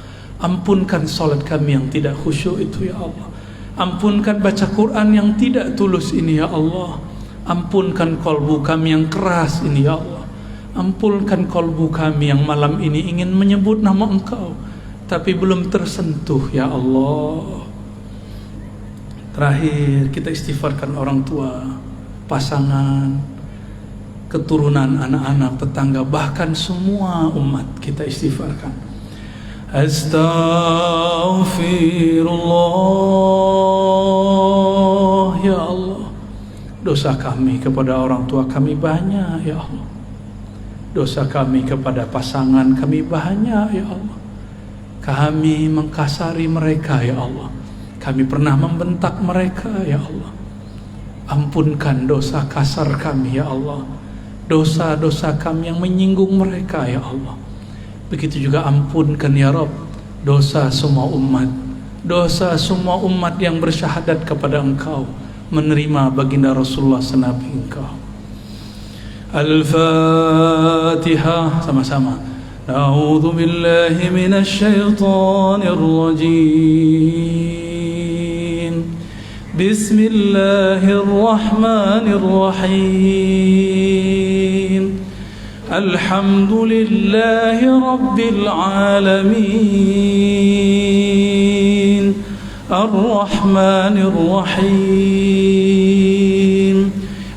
ampunkan solat kami yang tidak khusyuk itu. Ya Allah, ampunkan baca Quran yang tidak tulus ini. Ya Allah, ampunkan kolbu kami yang keras ini. Ya Allah, ampunkan kolbu kami yang malam ini ingin menyebut nama Engkau tapi belum tersentuh. Ya Allah, terakhir kita istighfarkan orang tua, pasangan, keturunan, anak-anak, tetangga, bahkan semua umat kita istighfarkan. Astaghfirullah. Ya Allah, dosa kami kepada orang tua kami banyak. Ya Allah, dosa kami kepada pasangan kami banyak. Ya Allah, kami mengkasari mereka. Ya Allah, kami pernah membentak mereka. Ya Allah, ampunkan dosa kasar kami. Ya Allah, dosa-dosa kami yang menyinggung mereka. Ya Allah, begitu juga ampunkan ya Rabb dosa semua umat, dosa semua umat yang bersyahadat kepada Engkau, menerima baginda Rasulullah senabi Engkau. Al-Fatihah sama-sama. A'udzu billahi minasy syaithanir rajim. Bismillahirrahmanirrahim. Alhamdulillahi rabbil alamin. Ar-Rahmanir Rahim.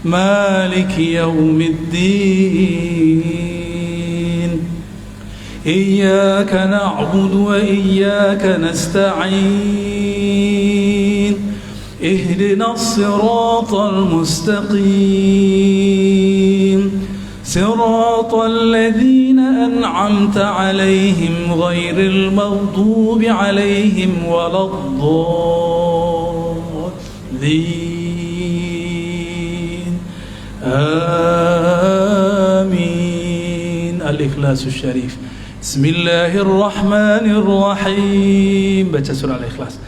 Maliki yaumiddin. Iyyaka na'budu wa iyyaka nasta'in. Ihdinas siratal mustaqim. Siratal ladzina an'amta 'alaihim ghairil maghdubi 'alaihim waladdallin. Amin. Al-Ikhlasus Syarif. Bismillahirrahmanirrahim. Baca surah Al-Ikhlas.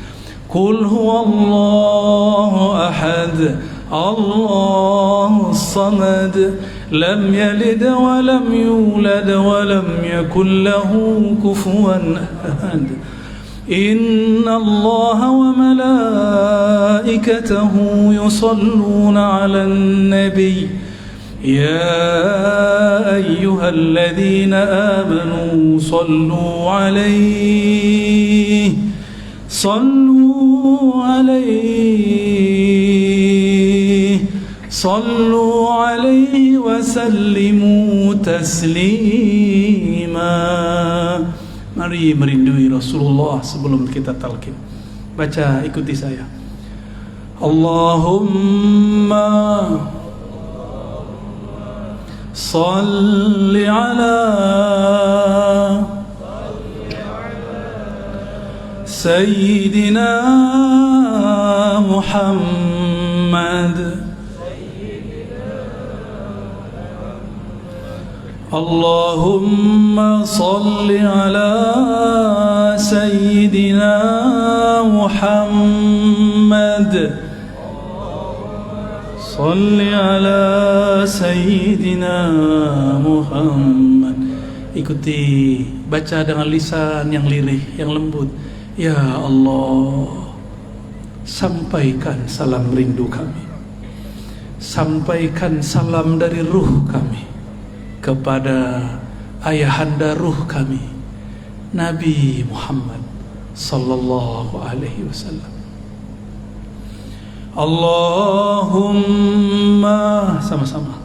Qul huwallahu ahad, Allahus samad, lam yalid wa lam yulad wa lam yakul lahu kufuwan ahad. Inna Allah wa malaikatahu yusalluna 'alan nabiy. يا أيها الذين آمنوا صلوا عليه وسلموا تسليما. Mari merindui Rasulullah sebelum kita talqin. Baca, ikuti saya. Allahumma salli ala Sayyidina Muhammad. Allahumma salli ala Sayyidina Muhammad. Salli ala Sayyidina Muhammad. Ikuti, baca dengan lisan yang lirih, yang lembut. Ya Allah, sampaikan salam rindu kami, sampaikan salam dari ruh kami kepada ayahanda ruh kami, Nabi Muhammad sallallahu alaihi wasallam. Allahumma, sama-sama.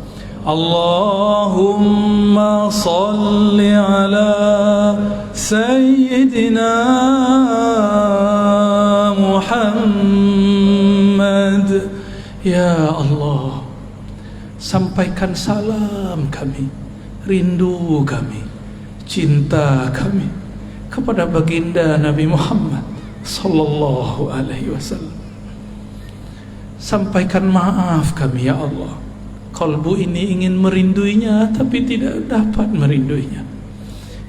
Allahumma salli ala Sayyidina Muhammad. Ya Allah, sampaikan salam kami, rindu kami, cinta kami kepada baginda Nabi Muhammad sallallahu alaihi wasallam. Sampaikan maaf kami, ya Allah. Kalbu ini ingin merinduinya tapi tidak dapat merinduinya.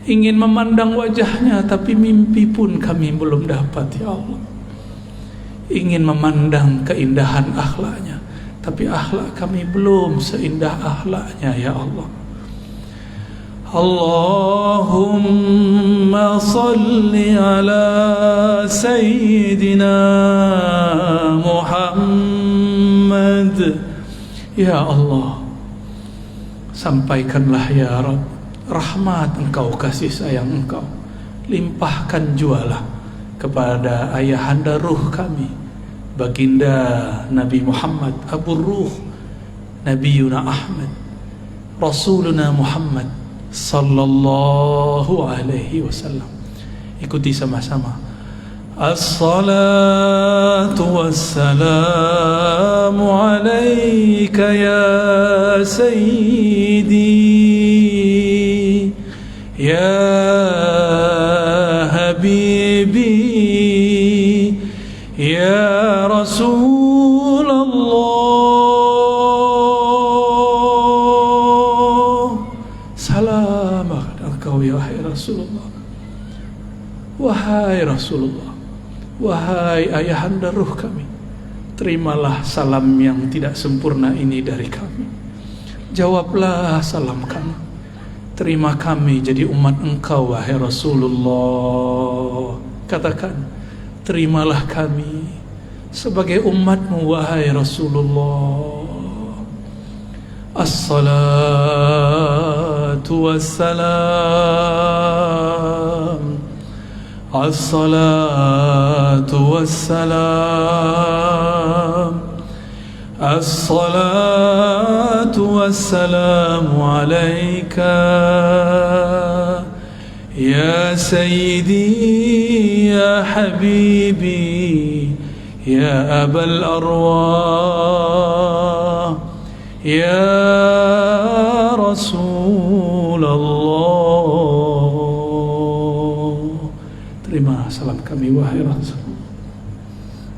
Ingin memandang wajahnya tapi mimpi pun kami belum dapat, ya Allah. Ingin memandang keindahan akhlaknya tapi akhlak kami belum seindah akhlaknya, ya Allah. Allahumma salli ala Sayyidina Muhammad. Ya Allah, sampaikanlah ya Rabb rahmat Engkau, kasih sayang Engkau, limpahkan jualah kepada ayahanda ruh kami, baginda Nabi Muhammad, Abu Ruh, Nabiyuna Ahmad, Rasuluna Muhammad sallallahu alaihi wasallam. Ikuti sama-sama. As-salatu wassalamu alayka ya sayyidi ya habibi ya Rasulullah. Salam engkau ya Rasulullah. Wahai Rasulullah, wahai ayahanda ruh kami, terimalah salam yang tidak sempurna ini dari kami. Jawablah salam kami. Terima kami jadi umat Engkau, wahai Rasulullah. Katakan, terimalah kami sebagai umatmu, wahai Rasulullah. As-salatu wassalam, as-salatu wassalam, as-salatu wassalamu alayka ya sayyidi ya habibi ya abal arwah ya Rasulullah. Terima salam kami, wahai Rasul.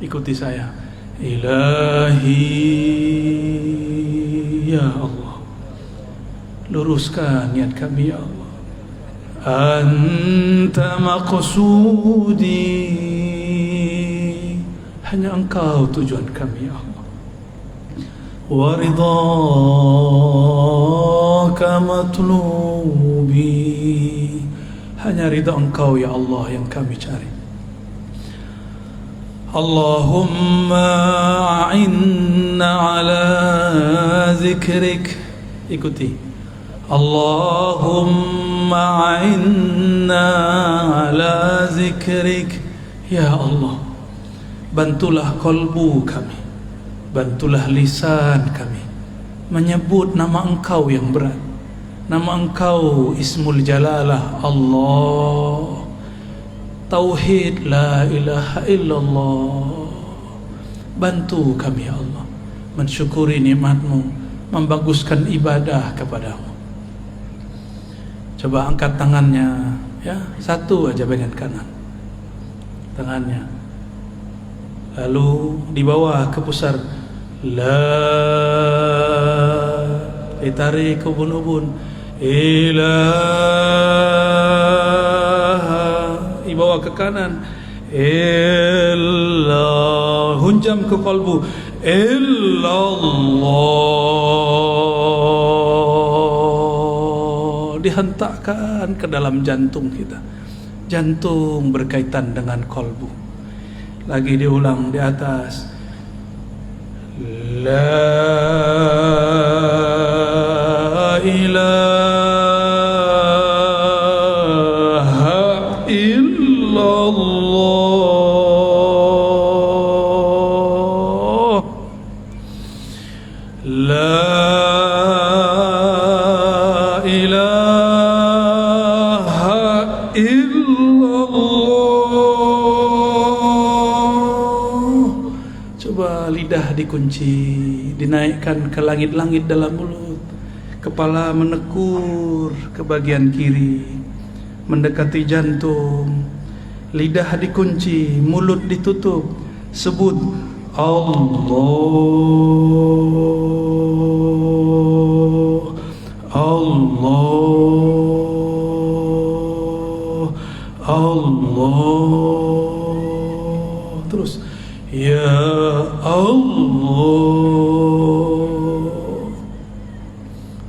Ikuti saya. Ilahi ya Allah, luruskan niat kami ya Allah. Anta maqsudi, hanya Engkau tujuan kami ya Allah. Wa ridhaka matlubi, hanya ridha Engkau ya Allah yang kami cari. Allahumma a'inna ala zikrik, ikuti. Allahumma a'inna ala zikrik, ya Allah, bantulah kolbu kami, bantulah lisan kami menyebut nama Engkau yang berat, nama Engkau Ismul Jalalah Allah, Tauhid la ilaha illallah. Bantu kami ya Allah mensyukuri nikmat-Mu, membaguskan ibadah kepadamu. Coba angkat tangannya, ya, satu aja bagian kanan tangannya, lalu di bawah ke pusar, la, ditarik ke ubun-ubun, ilaha, dibawa ke kanan, illallah, hunjam ke kalbu, illallah, dihentakkan ke dalam jantung kita. Jantung berkaitan dengan kalbu. Lagi diulang di atas, la ilaha illallah, la ilaha illallah. Coba lidah dikunci, dinaikkan ke langit-langit dalam mulut, kepala menekur ke bagian kiri mendekati jantung, lidah dikunci, mulut ditutup, sebut Allah, Allah, Allah, terus ya Allah,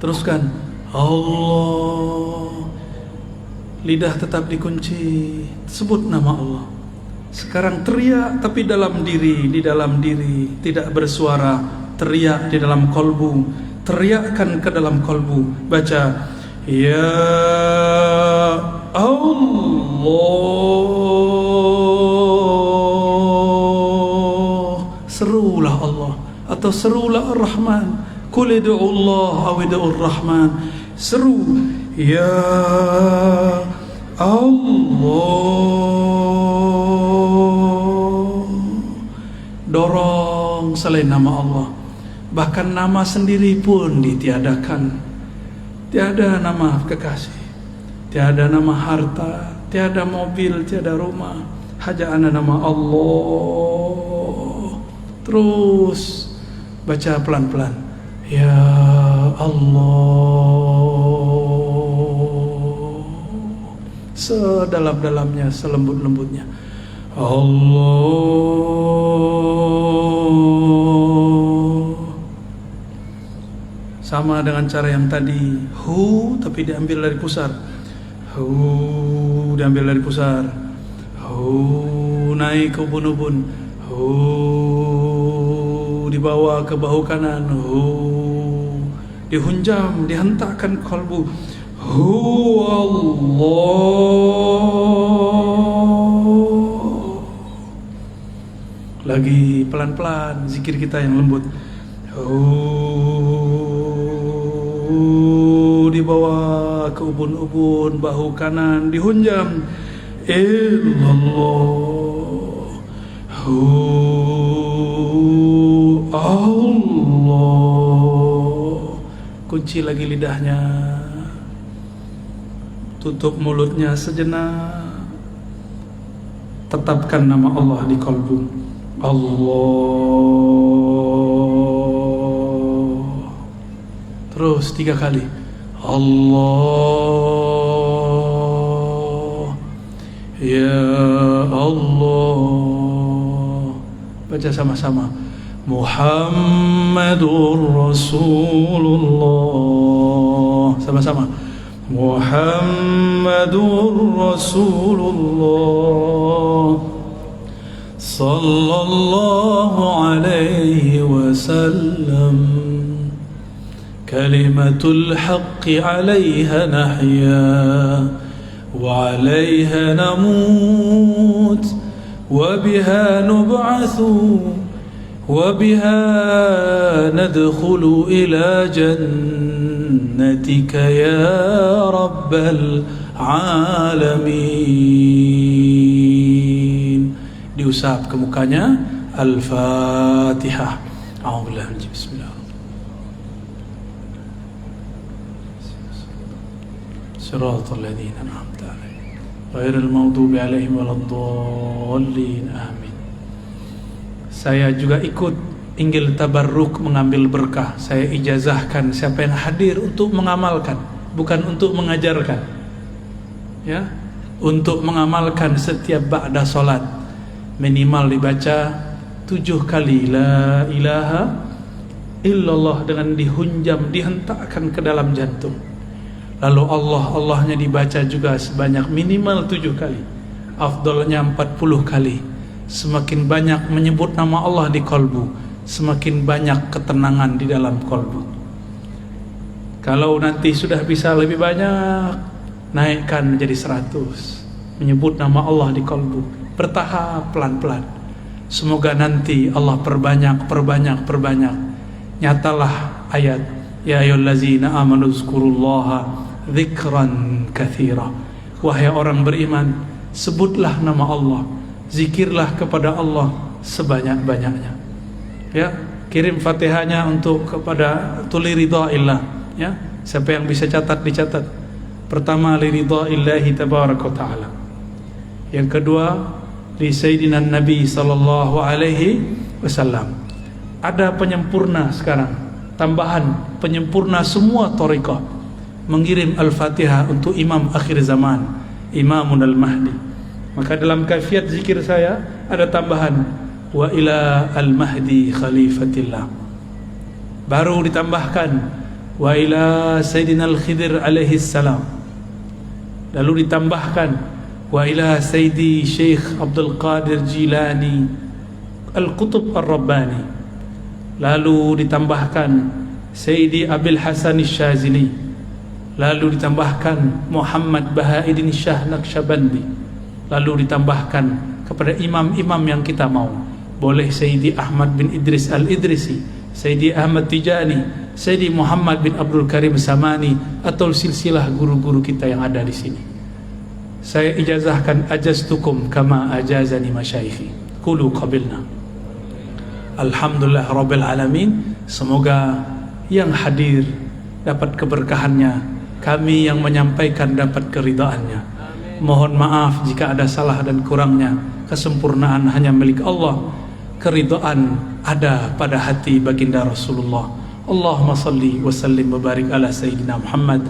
teruskan Allah, lidah tetap dikunci, sebut nama Allah. Sekarang teriak tapi dalam diri, di dalam diri, tidak bersuara, teriak di dalam kolbu, teriakkan ke dalam kolbu, baca ya Allah, serulah Allah atau serulah Ar-Rahman, qul ud'ullaha aw ud'ur Rahman, seru ya Allah, dorong selain nama Allah, bahkan nama sendiri pun ditiadakan. Tiada nama kekasih, tiada nama harta, tiada mobil, tiada rumah, hanya ada nama Allah. Terus baca pelan-pelan, ya Allah, sedalam-dalamnya, selembut-lembutnya, Allah. Sama dengan cara yang tadi, hu tapi diambil dari pusar, hu diambil dari pusar, hu naik ke ubun-ubun, hu dibawa ke bahu kanan, hu dihunjam, dihentakkan kalbu, hu Allah. Lagi pelan-pelan zikir kita yang lembut, dibawa ke ubun-ubun bahu kanan, dihunjam, illallah, Allah. Kunci lagi lidahnya, tutup mulutnya sejenak, tetapkan nama Allah di kalbu, Allah. Terus 3 kali, Allah, baca sama-sama. Muhammadur Rasulullah. Sama-sama. Muhammadur Rasulullah sallallahu alaihi wasallam. Kalimatul haqqi 'alaiha nahya wa 'alaiha namut wa biha nub'atsu wa biha nadkhulu ila jannatika ya rabbal alamin. Diusap ke mukanya. Al-Fatihah. A'udzubillahi minasy bismillah. Shiratal ladzina an'amta 'alaihim ghairil maghdubi 'alaihim waladdallin. Amin. Saya juga ikut inggil tabarruk, mengambil berkah. Saya ijazahkan siapa yang hadir untuk mengamalkan, bukan untuk mengajarkan. Ya, untuk mengamalkan setiap ba'da salat minimal dibaca 7 kali la ilaha illallah dengan dihunjam, dihentakkan ke dalam jantung. Lalu Allahnya dibaca juga sebanyak minimal 7 kali. Afdalnya 40 kali. Semakin banyak menyebut nama Allah di kolbu, semakin banyak ketenangan di dalam kolbu. Kalau nanti sudah bisa lebih banyak, naikkan menjadi 100. Menyebut nama Allah di kolbu, bertahap pelan-pelan. Semoga nanti Allah perbanyak. Nyatalah ayat ya ayyuhallazina amanu zkurullaha dzikran katsira. Wahai orang beriman, sebutlah nama Allah, zikirlah kepada Allah sebanyak-banyaknya. Ya, kirim Fatihahnya untuk kepada tuli ridhaillah, ya. Siapa yang bisa catat dicatat. Pertama li ridhaillahi tabaraka taala. Yang kedua li sayyidina Nabi sallallahu alaihi wasallam. Ada penyempurna sekarang, tambahan penyempurna semua thariqah. Mengirim Al-Fatihah untuk Imam akhir zaman, Imamun Al-Mahdi. Maka dalam kaifiat zikir saya ada tambahan wa ila al-mahdi khalifatillah. Baru ditambahkan wa ila sayyidina al-Khidir alaihi salam. Lalu ditambahkan wa ila sayyidi Syekh Abdul Qadir Jilani Al-Qutub Ar-Rabbani. Lalu ditambahkan Sayyidi Abil Hasan Syazili. Lalu ditambahkan Muhammad Bahaiddin Shah Naqsyabandi. Lalu ditambahkan kepada imam-imam yang kita mau. Boleh Sayyidi Ahmad bin Idris Al-Idrisi, Sayyidi Ahmad Tijani, Sayyidi Muhammad bin Abdul Karim Samani, atau silsilah guru-guru kita yang ada di sini. Saya ijazahkan ajaztukum kama ajazani masyayikhi. Qulu qabilna. Alhamdulillah Rabbil Alamin. Semoga yang hadir dapat keberkahannya, kami yang menyampaikan dapat keridhaannya. Mohon maaf jika ada salah dan kurangnya. Kesempurnaan hanya milik Allah. Keridhaan ada pada hati baginda Rasulullah. Allahumma salli wa sallim wa barik ala sayyidina Muhammad.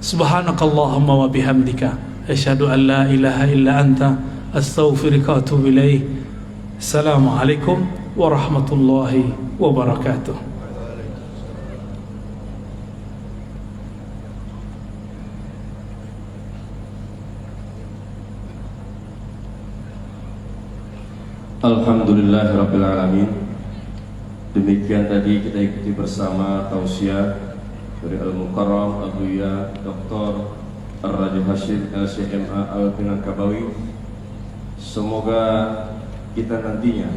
Subhanakallahumma wa bihamdika asyhadu an la ilaha illa anta astaghfiruka wa atubu ilaik. Assalamualaikum warahmatullahi wabarakatuh. Alhamdulillahirabbil alamin. Demikian tadi kita ikuti bersama tausiah dari Al-Mukarram Abuya Dr. Ar-Raji Hashim LCMA Al-Minangkabawi. Semoga kita nantinya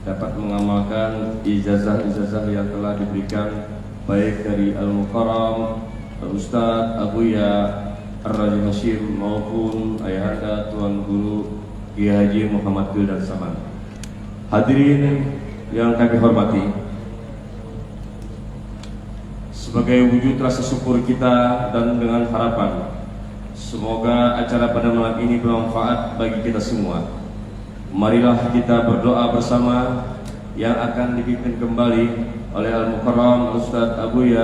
dapat mengamalkan ijazah-ijazah yang telah diberikan baik dari Al-Mukarram Al-Ustaz Abuya Ar-Raji Hashim maupun Ayahanda Tuan Guru Kiai Haji Muhammad Wildan Saman. Hadirin yang kami hormati, sebagai wujud rasa syukur kita dan dengan harapan semoga acara pada malam ini bermanfaat bagi kita semua, marilah kita berdoa bersama yang akan dipimpin kembali oleh Al-Mukarram Ustaz Abuya